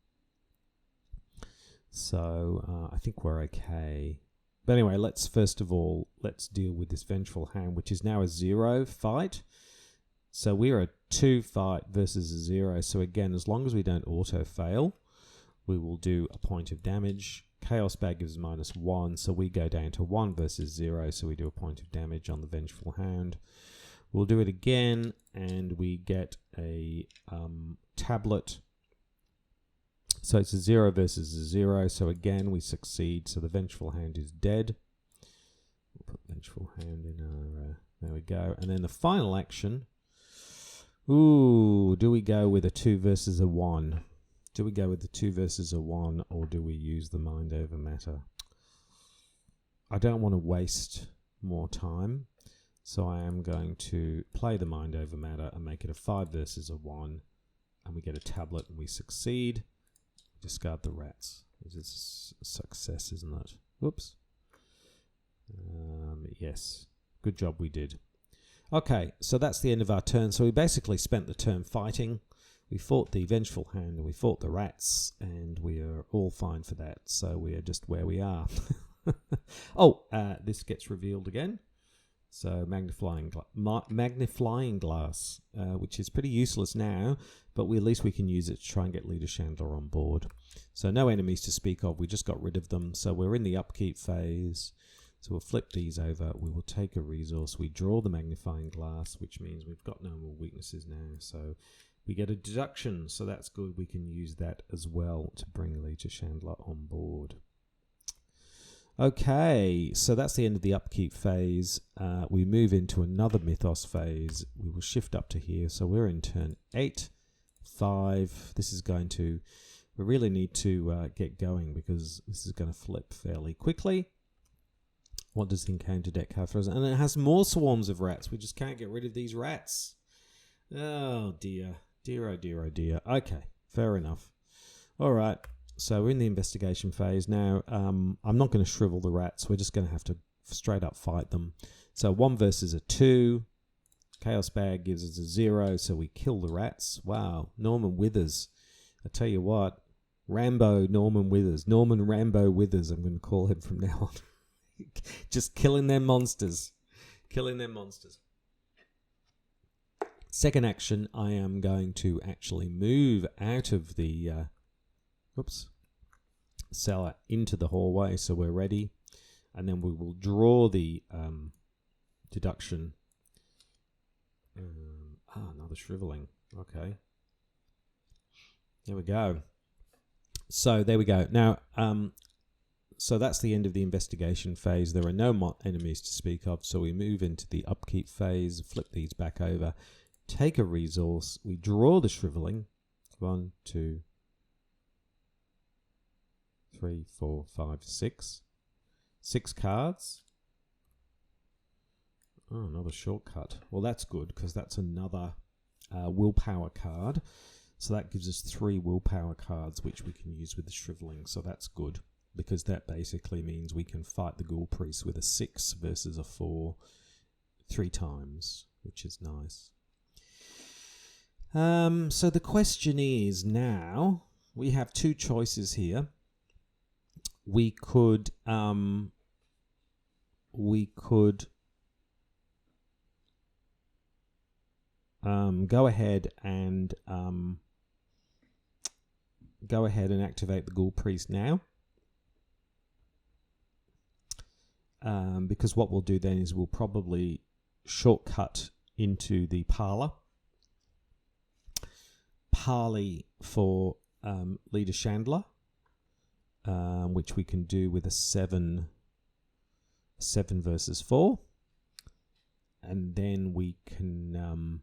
So I think we're okay. But anyway, let's deal with this Vengeful Hound, which is now a 0 fight. So we're a 2 fight versus a 0. So again, as long as we don't auto-fail, we will do a point of damage. Chaos Bag gives -1, so we go down to 1 versus 0, so we do a point of damage on the Vengeful Hound. We'll do it again, and we get a tablet. So it's a 0 versus a 0, so again we succeed, so the Vengeful Hound is dead. We'll put Vengeful Hound in our... there we go. And then the final action... Ooh, do we go with a 2 versus a 1? Do we go with the 2 versus a 1, or do we use the Mind Over Matter? I don't want to waste more time, so I am going to play the Mind Over Matter and make it a 5 versus a 1, and we get a tablet and we succeed. Discard the rats. It's a success, isn't it? Whoops. Yes. Good job we did. Okay, so that's the end of our turn. So we basically spent the turn fighting. We fought the Vengeful Hound and we fought the rats, and we are all fine for that. So we are just where we are. This gets revealed again. So magnifying glass, which is pretty useless now, but at least we can use it to try and get Leader Chandler on board. So no enemies to speak of. We just got rid of them. So we're in the upkeep phase. So we'll flip these over. We will take a resource. We draw the magnifying glass, which means we've got no more weaknesses now. So we get a deduction. So that's good. We can use that as well to bring Leader Chandler on board. Okay, so that's the end of the upkeep phase. We move into another mythos phase. We will shift up to here. So we're in turn 8, 5. This is going to... We really need to get going because this is going to flip fairly quickly. What does the encounter deck have for us? And it has more swarms of rats. We just can't get rid of these rats. Oh, dear. Dear, oh, dear, oh, dear. Okay, fair enough. All right. So we're in the investigation phase now. I'm not going to shrivel the rats. We're just going to have to straight up fight them. So 1 versus a 2. Chaos Bag gives us a 0, so we kill the rats. Wow, Norman Withers. I tell you what, Rambo Norman Withers. Norman Rambo Withers, I'm going to call him from now on. Just killing their monsters. Killing their monsters. Second action, I am going to actually move out of the... cellar into the hallway, so we're ready, and then we will draw the deduction. Another shriveling. Okay, there we go. So there we go. Now, so that's the end of the investigation phase. There are no enemies to speak of, so we move into the upkeep phase. Flip these back over, take a resource. We draw the shriveling. 1, 2, 3, 4, 5, 6. 6 cards. Oh, another shortcut. Well, that's good because that's another willpower card. So that gives us 3 willpower cards, which we can use with the shriveling. So that's good because that basically means we can fight the Ghoul Priest with a 6 versus a 4 3 times, which is nice. So the question is now, we have 2 choices here. We could go ahead and activate the Ghoul Priest now. Because what we'll do then is we'll probably shortcut into the parley for Leader Chandler. Which we can do with a 7 versus 4. And then we can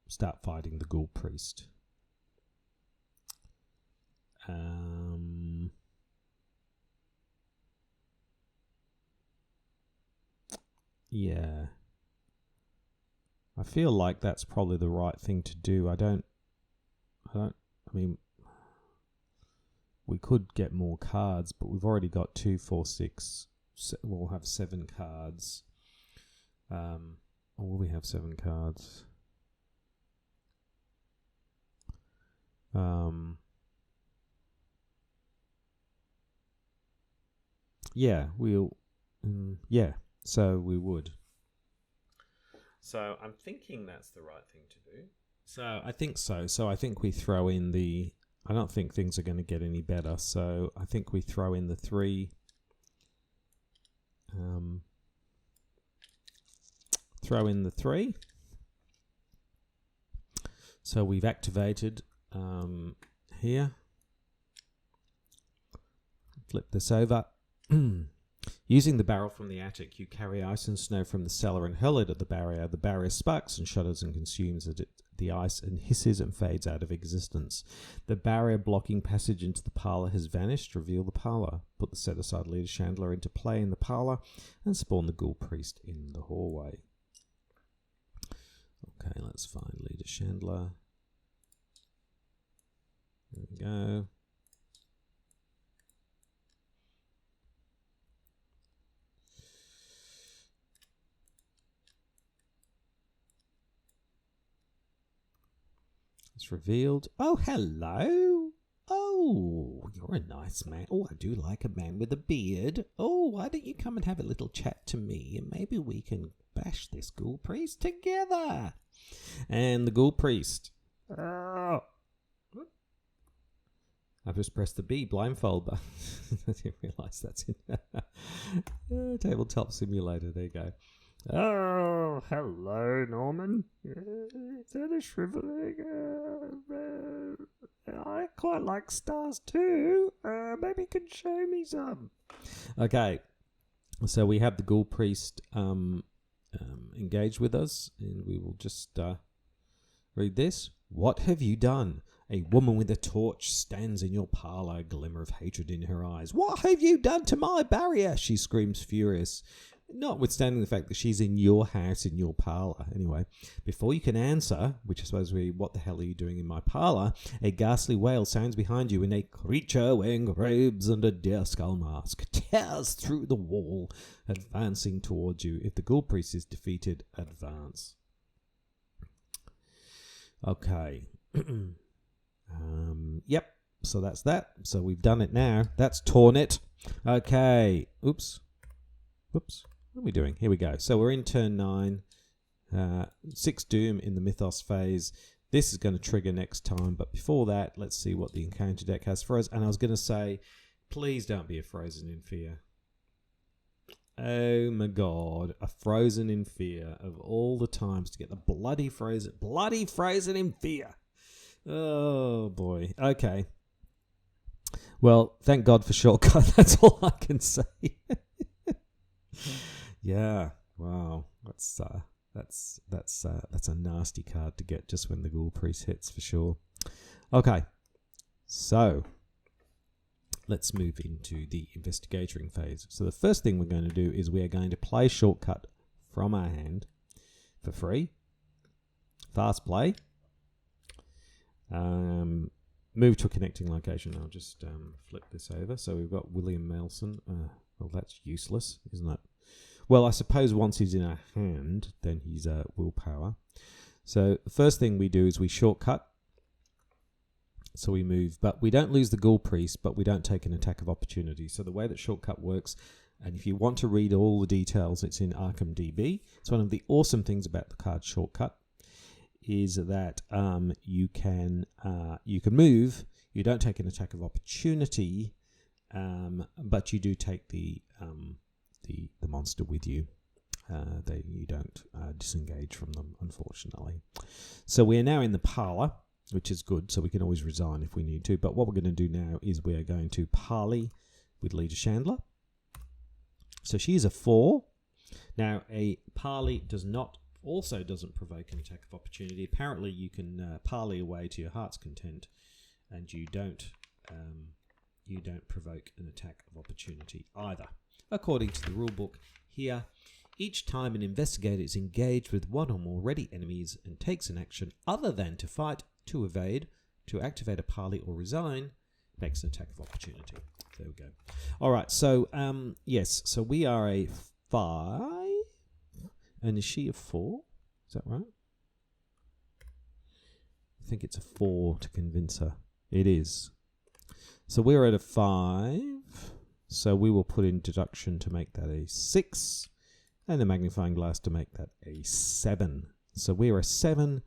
start fighting the Ghoul Priest. Yeah. I feel like that's probably the right thing to do. I mean, we could get more cards, but we've already got 2, 4, 6. We'll have 7 cards. Or will we have 7 cards? Yeah, we'll. Yeah, so we would. So I'm thinking that's the right thing to do. So I think so. So I think we throw in the. I don't think things are going to get any better. So I think we throw in the 3. Throw in the 3. So we've activated here. Flip this over. Using the barrel from the attic, you carry ice and snow from the cellar and hurl it at the barrier. The barrier sparks and shudders and consumes the ice and hisses and fades out of existence. The barrier blocking passage into the parlour has vanished. Reveal the parlour. Put the set-aside leader chandelier into play in the parlour and spawn the Ghoul Priest in the hallway. Okay, let's find leader chandelier. There we go. It's revealed. Oh, hello. Oh, you're a nice man. Oh, I do like a man with a beard. Oh, why don't you come and have a little chat to me and maybe we can bash this Ghoul Priest together. And the Ghoul Priest. Oh. I've just pressed the B blindfold button. I didn't realise that's in Tabletop Simulator. There you go. Oh, hello, Norman. Is that a shriveling? I quite like stars too. Maybe you can show me some. Okay, so we have the Ghoul Priest engaged with us, and we will just read this. What have you done? A woman with a torch stands in your parlour, a glimmer of hatred in her eyes. What have you done to my barrier? She screams furious. Notwithstanding the fact that she's in your house, in your parlour. Anyway, before you can answer, which I suppose we, what the hell are you doing in my parlour? A ghastly wail sounds behind you, and a creature wearing robes and a deer skull mask tears through the wall, advancing towards you. If the Ghoul Priest is defeated, advance. Okay. Yep. So that's that. So we've done it now. That's torn it. Okay. Oops. Whoops. What are we doing? Here we go. So we're in turn 9. 6 Doom in the Mythos phase. This is going to trigger next time. But before that, let's see what the encounter deck has for us. And I was going to say, please don't be a Frozen in Fear. Oh my god. A Frozen in Fear. Of all the times to get the bloody Frozen in Fear. Oh boy. Okay. Well, thank God for Shortcut. That's all I can say. Yeah. Wow. That's a nasty card to get just when the Ghoul Priest hits for sure. Okay. So let's move into the investigating phase. So the first thing we're going to do is we are going to play Shortcut from our hand for free. Fast play. Move to a connecting location. I'll just flip this over. So we've got William Melson. Well, that's useless, isn't it? Well, I suppose once he's in our hand, then he's willpower. So the first thing we do is we shortcut. So we move, but we don't lose the Ghoul Priest, but we don't take an attack of opportunity. So the way that shortcut works, and if you want to read all the details, it's in Arkham DB. It's one of the awesome things about the card shortcut, is that you can move. You don't take an attack of opportunity, but you do take the monster with you. You don't disengage from them, unfortunately. So we are now in the parlour, which is good, so we can always resign if we need to. But what we're going to do now is we are going to parley with Leader Chandler. So she is a 4. Now, a parley doesn't provoke an attack of opportunity. Apparently, you can parley away to your heart's content, and you don't provoke an attack of opportunity either. According to the rulebook here, each time an investigator is engaged with one or more ready enemies and takes an action other than to fight, to evade, to activate a parley or resign, makes an attack of opportunity. There we go. All right, so yes, so we are a 5, and is she a 4? Is that right? I think it's a 4 to convince her. It is. So we're at a 5, so we will put in deduction to make that a 6, and the magnifying glass to make that a 7. So we're a 7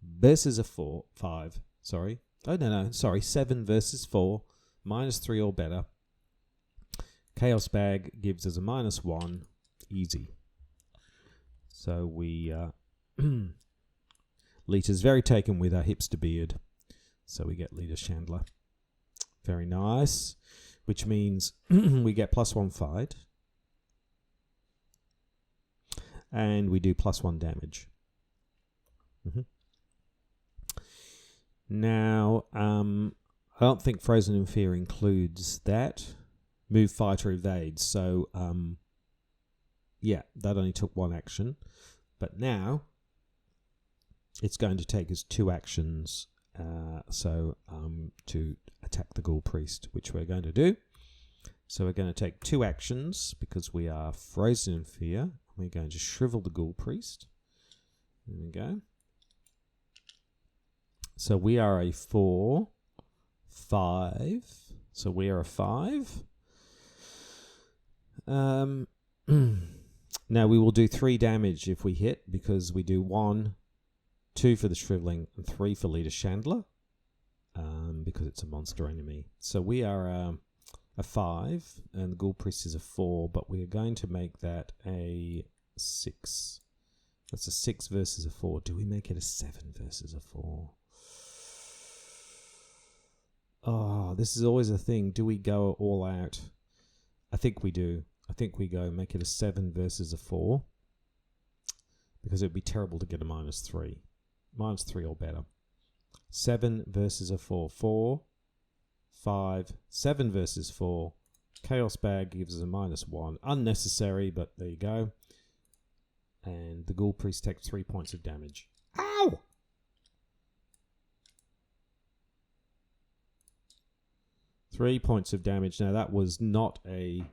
versus a 5, sorry. Oh, no, sorry, 7 versus 4, -3 or better. Chaos Bag gives us a -1, easy. So we, Lita's very taken with our hipster beard, so we get Lita Chandler. Very nice, which means we get +1 fight, and we do +1 damage. Now, I don't think Frozen in Fear includes that. Move, fight, or evade. So, yeah, that only took 1 action. But now, it's going to take us 2 actions to attack the Ghoul Priest, which we're going to do. So we're going to take 2 actions because we are Frozen in Fear. We're going to shrivel the Ghoul Priest. There we go. So we are a 4, 5. So we are a 5. Now we will do 3 damage if we hit, because we do 1, 2 for the shriveling, and 3 for Lita Chandler, because it's a monster enemy. So we are a 5, and the Ghoul Priest is a 4, but we are going to make that a 6. That's a 6 versus a 4. Do we make it a 7 versus a 4? Oh, this is always a thing. Do we go all out? I think we do. I think we go make it a 7 versus a 4, because it would be terrible to get a -3. -3 or better. 7 versus a 4. 4, 5, 7 versus 4. Chaos Bag gives us a -1. Unnecessary, but there you go. And the Ghoul Priest takes 3 points of damage. Ow! 3 points of damage. Now that was not a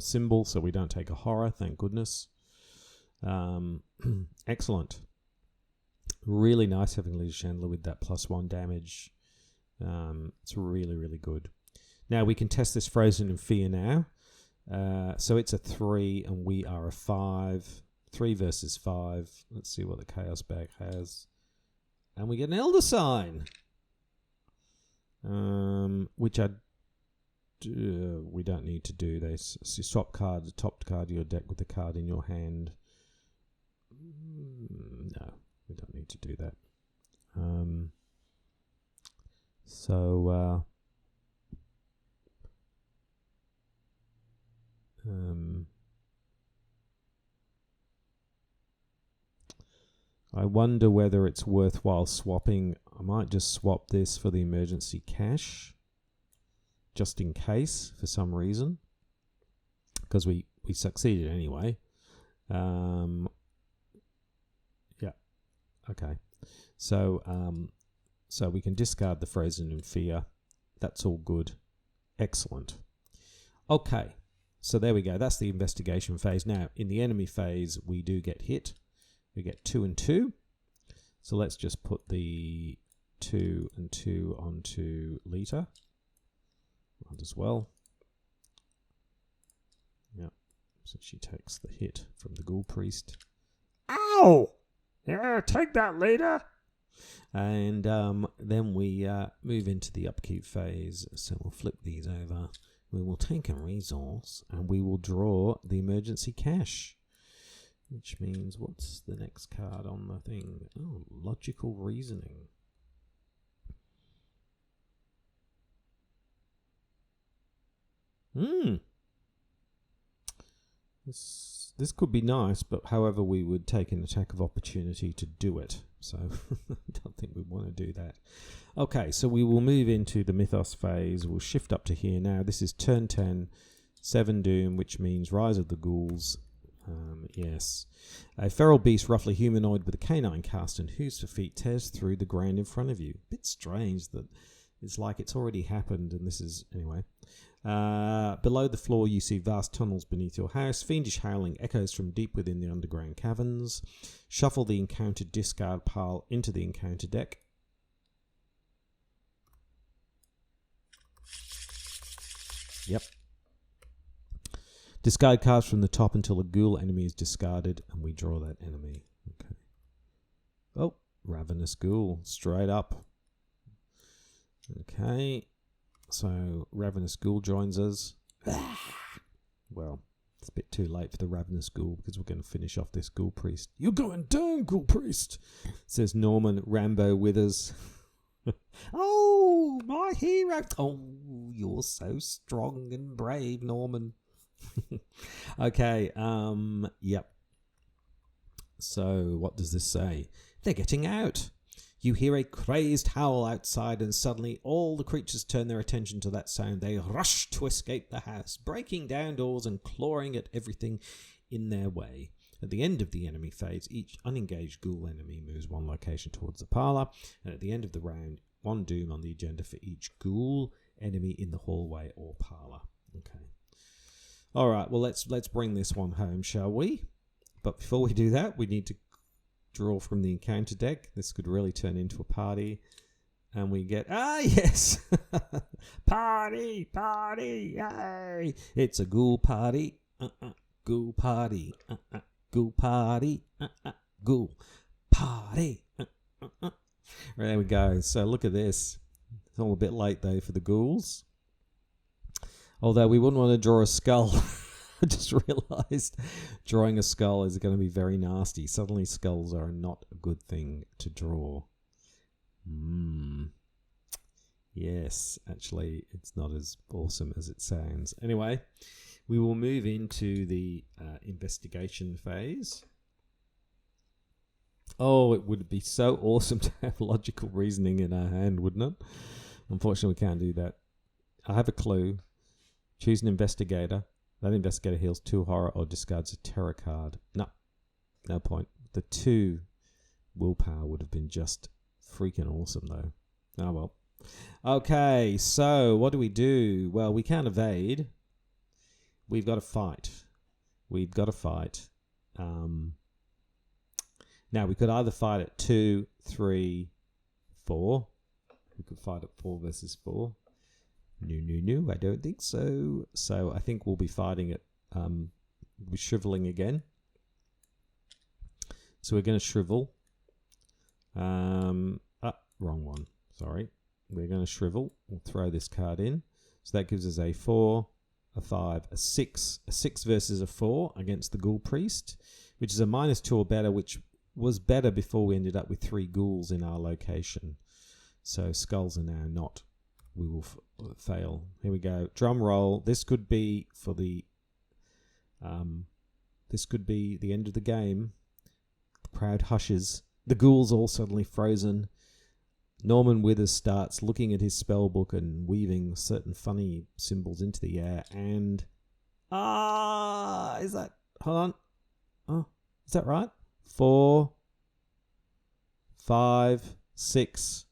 symbol, so we don't take a horror, thank goodness. Excellent. Really nice having Lita Chandler with that +1 damage. It's really, really good. Now we can test this Frozen in Fear now. So it's a 3 and we are a 5. 3 versus 5. Let's see what the Chaos Bag has. And we get an Elder Sign. Which we don't need to do this. So you swap the top card of your deck with the card in your hand. No, we don't need to do that. I wonder whether it's worthwhile swapping. I might just swap this for the emergency cash, just in case for some reason, because we succeeded anyway. Yeah, okay. So we can discard the Frozen in Fear. That's all good. Excellent. Okay, so there we go. That's the investigation phase. Now, in the enemy phase, we do get hit. We get 2 and 2. So let's just put the 2 and 2 onto Lita. Might as well. Yep. So she takes the hit from the Ghoul Priest. Ow! Yeah, take that, Lita! And then we move into the upkeep phase. So we'll flip these over. We will take a resource and we will draw the emergency cash. Which means, what's the next card on the thing? Oh, logical reasoning. This could be nice, but however, we would take an attack of opportunity to do it. So I don't think we want to do that. Okay, so we will move into the mythos phase. We'll shift up to here now. This is turn 10, 7 Doom, which means Rise of the Ghouls. Yes. A feral beast, roughly humanoid with a canine cast and hooves for feet, tears through the ground in front of you. Bit strange that It's like it's already happened, and this is... Anyway. Below the floor, you see vast tunnels beneath your house. Fiendish howling echoes from deep within the underground caverns. Shuffle the encountered discard pile into the encounter deck. Yep. Discard cards from the top until a ghoul enemy is discarded, and we draw that enemy. Okay. Oh, Ravenous Ghoul, straight up. Okay. So, Ravenous Ghoul joins us. Well, it's a bit too late for the Ravenous Ghoul because we're going to finish off this Ghoul Priest. You're going down, Ghoul Priest, says Norman Rambo Withers. Oh, my hero. Oh, you're so strong and brave, Norman. Okay, yep. So, what does this say? They're getting out. You hear a crazed howl outside, and suddenly all the creatures turn their attention to that sound. They rush to escape the house, breaking down doors and clawing at everything in their way. At the end of the enemy phase, each unengaged ghoul enemy moves one location towards the parlour, and at the end of the round, one doom on the agenda for each ghoul enemy in the hallway or parlour. Okay. All right, well, let's bring this one home, shall we? But before we do that, we need to draw from the encounter deck. This could really turn into a party. And we get... Ah, yes! Party! Party! Yay! It's a ghoul party. Ghoul party. Ghoul party. Ghoul party. There we go. So look at this. It's all a bit late, though, for the ghouls. Although we wouldn't want to draw a skull. I just realised drawing a skull is going to be very nasty. Suddenly skulls are not a good thing to draw. Yes, actually it's not as awesome as it sounds. Anyway, we will move into the investigation phase. Oh, it would be so awesome to have logical reasoning in our hand, wouldn't it? Unfortunately, we can't do that. I have a clue. Choose an investigator. That investigator heals 2 horror or discards a terror card. No point. The 2 willpower would have been just freaking awesome, though. Oh, well. Okay, so what do? Well, we can't evade. We've got to fight. Now, we could either fight at 2, 3, 4. We could fight at 4 versus 4. No, I don't think so. So I think we'll be fighting it with shriveling again. So we're going to shrivel. Wrong one. Sorry. We're going to shrivel. We'll throw this card in. So that gives us a 4, a 5, a 6. A 6 versus a 4 against the Ghoul Priest, which is a -2 or better, which was better before we ended up with 3 ghouls in our location. So skulls are now not. We will fail. Here we go. Drum roll. This could be for the... this could be the end of the game. The crowd hushes. The ghouls all suddenly frozen. Norman Withers starts looking at his spell book and weaving certain funny symbols into the air. And... is that... Hold on. Oh, is that right? 4, 5, 6...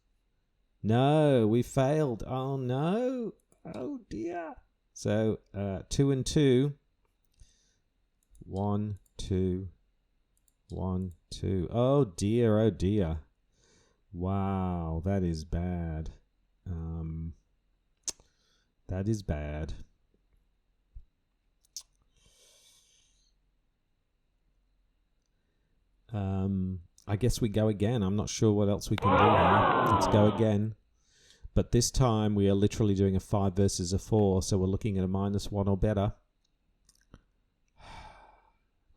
No, we failed. Oh, no. Oh, dear. So, 2 and 2. 1, 2. 1, 2. Oh, dear. Oh, dear. Wow, that is bad. That is bad. I guess we go again. I'm not sure what else we can do here. Let's go again. But this time we are literally doing a 5 versus a 4, so we're looking at a -1 or better.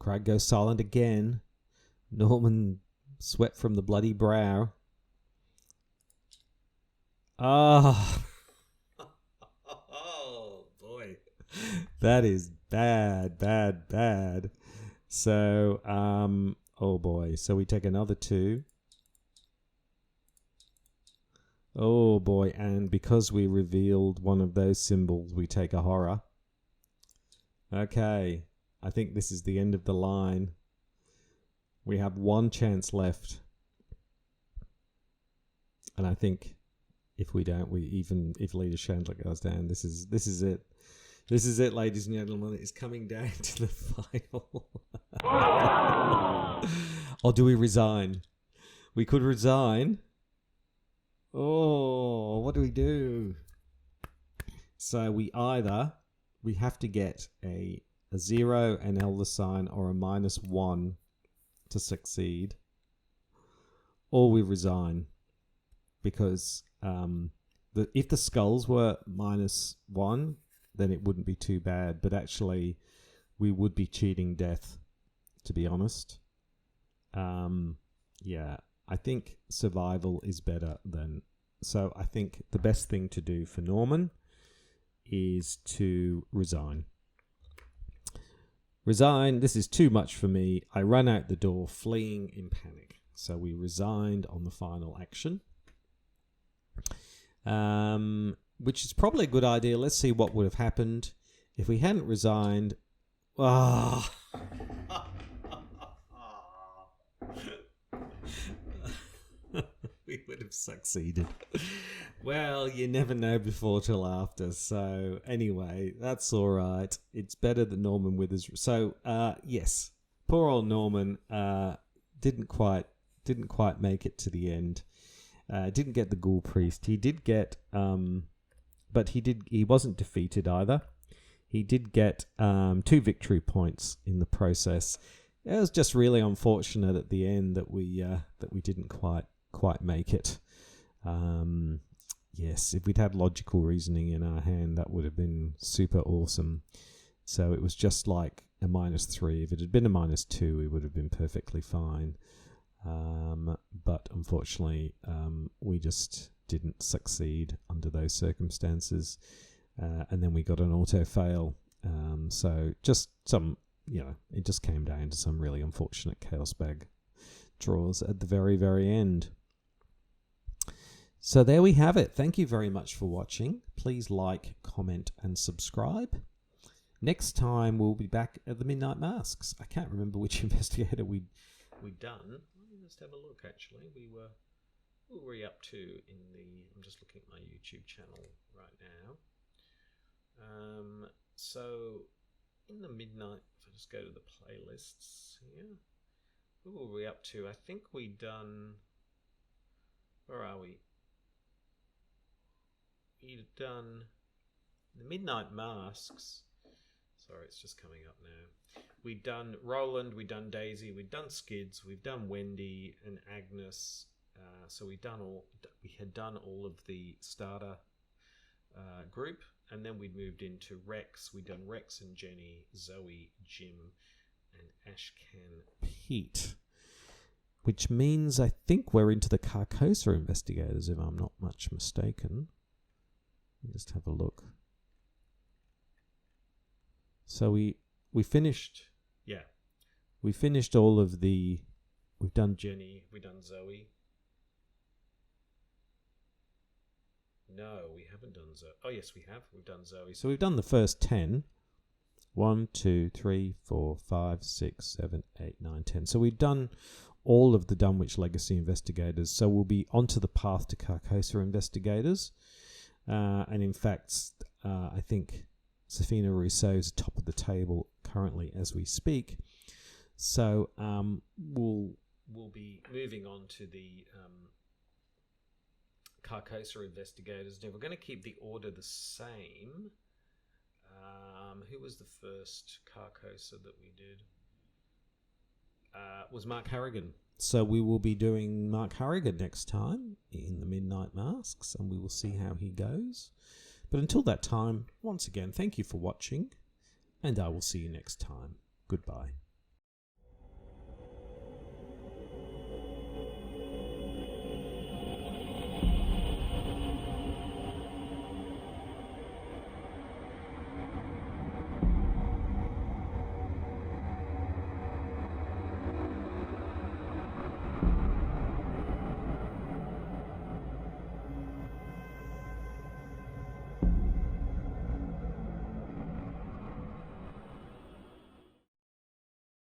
Craig goes silent again. Norman sweat from the bloody brow. Oh. Oh, boy. That is bad. So, oh boy. So we take another 2. Oh boy. And because we revealed one of those symbols, we take a horror. Okay. I think this is the end of the line. We have 1 chance left. And I think if we don't, even if Leader Chandler goes down, this is it. This is it, ladies and gentlemen. It's coming down to the final. Or do we resign? We could resign. Oh, what do we do? So we have to get a 0, an elder sign, or a -1 to succeed, or we resign, because if the skulls were -1, then it wouldn't be too bad. But actually, we would be cheating death, to be honest. Yeah, I think survival is better than... So I think the best thing to do for Norman is to resign. Resign, this is too much for me. I run out the door, fleeing in panic. So we resigned on the final action. Which is probably a good idea. Let's see what would have happened if we hadn't resigned. Ah. We would have succeeded. Well, you never know before till after. So anyway, that's all right. It's better than Norman Withers. So yes, poor old Norman didn't quite make it to the end. Didn't get the Ghoul Priest. He did get, but he wasn't defeated either. He did get 2 victory points in the process. It was just really unfortunate at the end that we didn't quite make it. Yes, if we'd had logical reasoning in our hand, that would have been super awesome. So it was just like a -3. If it had been a -2, we would have been perfectly fine. But unfortunately, we just didn't succeed under those circumstances. And then we got an auto fail. So just some, it just came down to some really unfortunate Chaos Bag draws at the very, very end. So there we have it. Thank you very much for watching. Please like, comment, and subscribe. Next time we'll be back at the Midnight Masks. I can't remember which investigator we'd done. Let me just have a look. Actually, what were we up to in the? I'm just looking at my YouTube channel right now. So in the midnight, if I just go to the playlists here, what were we up to? I think we'd done. Where are we? We'd done the Midnight Masks. Sorry, it's just coming up now. We'd done Roland, we'd done Daisy, we'd done Skids, we've done Wendy and Agnes. So we had done all of the starter group, and then we'd moved into Rex. We'd done Rex and Jenny, Zoe, Jim, and Ashcan Pete. Which means I think we're into the Carcosa investigators, if I'm not much mistaken. Let me just have a look. So we finished, yeah. We finished all of the, we've done Jenny, we've done Zoe. No, we haven't done Zoe. Oh yes, we have. We've done Zoe. So we've done the first 10. 1, 2, 3, 4, 5, 6, 7, 8, 9, 10. So we've done all of the Dunwich Legacy investigators. So we'll be onto the path to Carcosa investigators. And in fact, I think Safina Rousseau is top of the table currently as we speak. So we'll be moving on to the Carcosa investigators. Now we're going to keep the order the same. Who was the first Carcosa that we did? Was Mark Harrigan. So we will be doing Mark Harrigan next time in the Midnight Masks, and we will see how he goes. But until that time, once again, thank you for watching, and I will see you next time. Goodbye.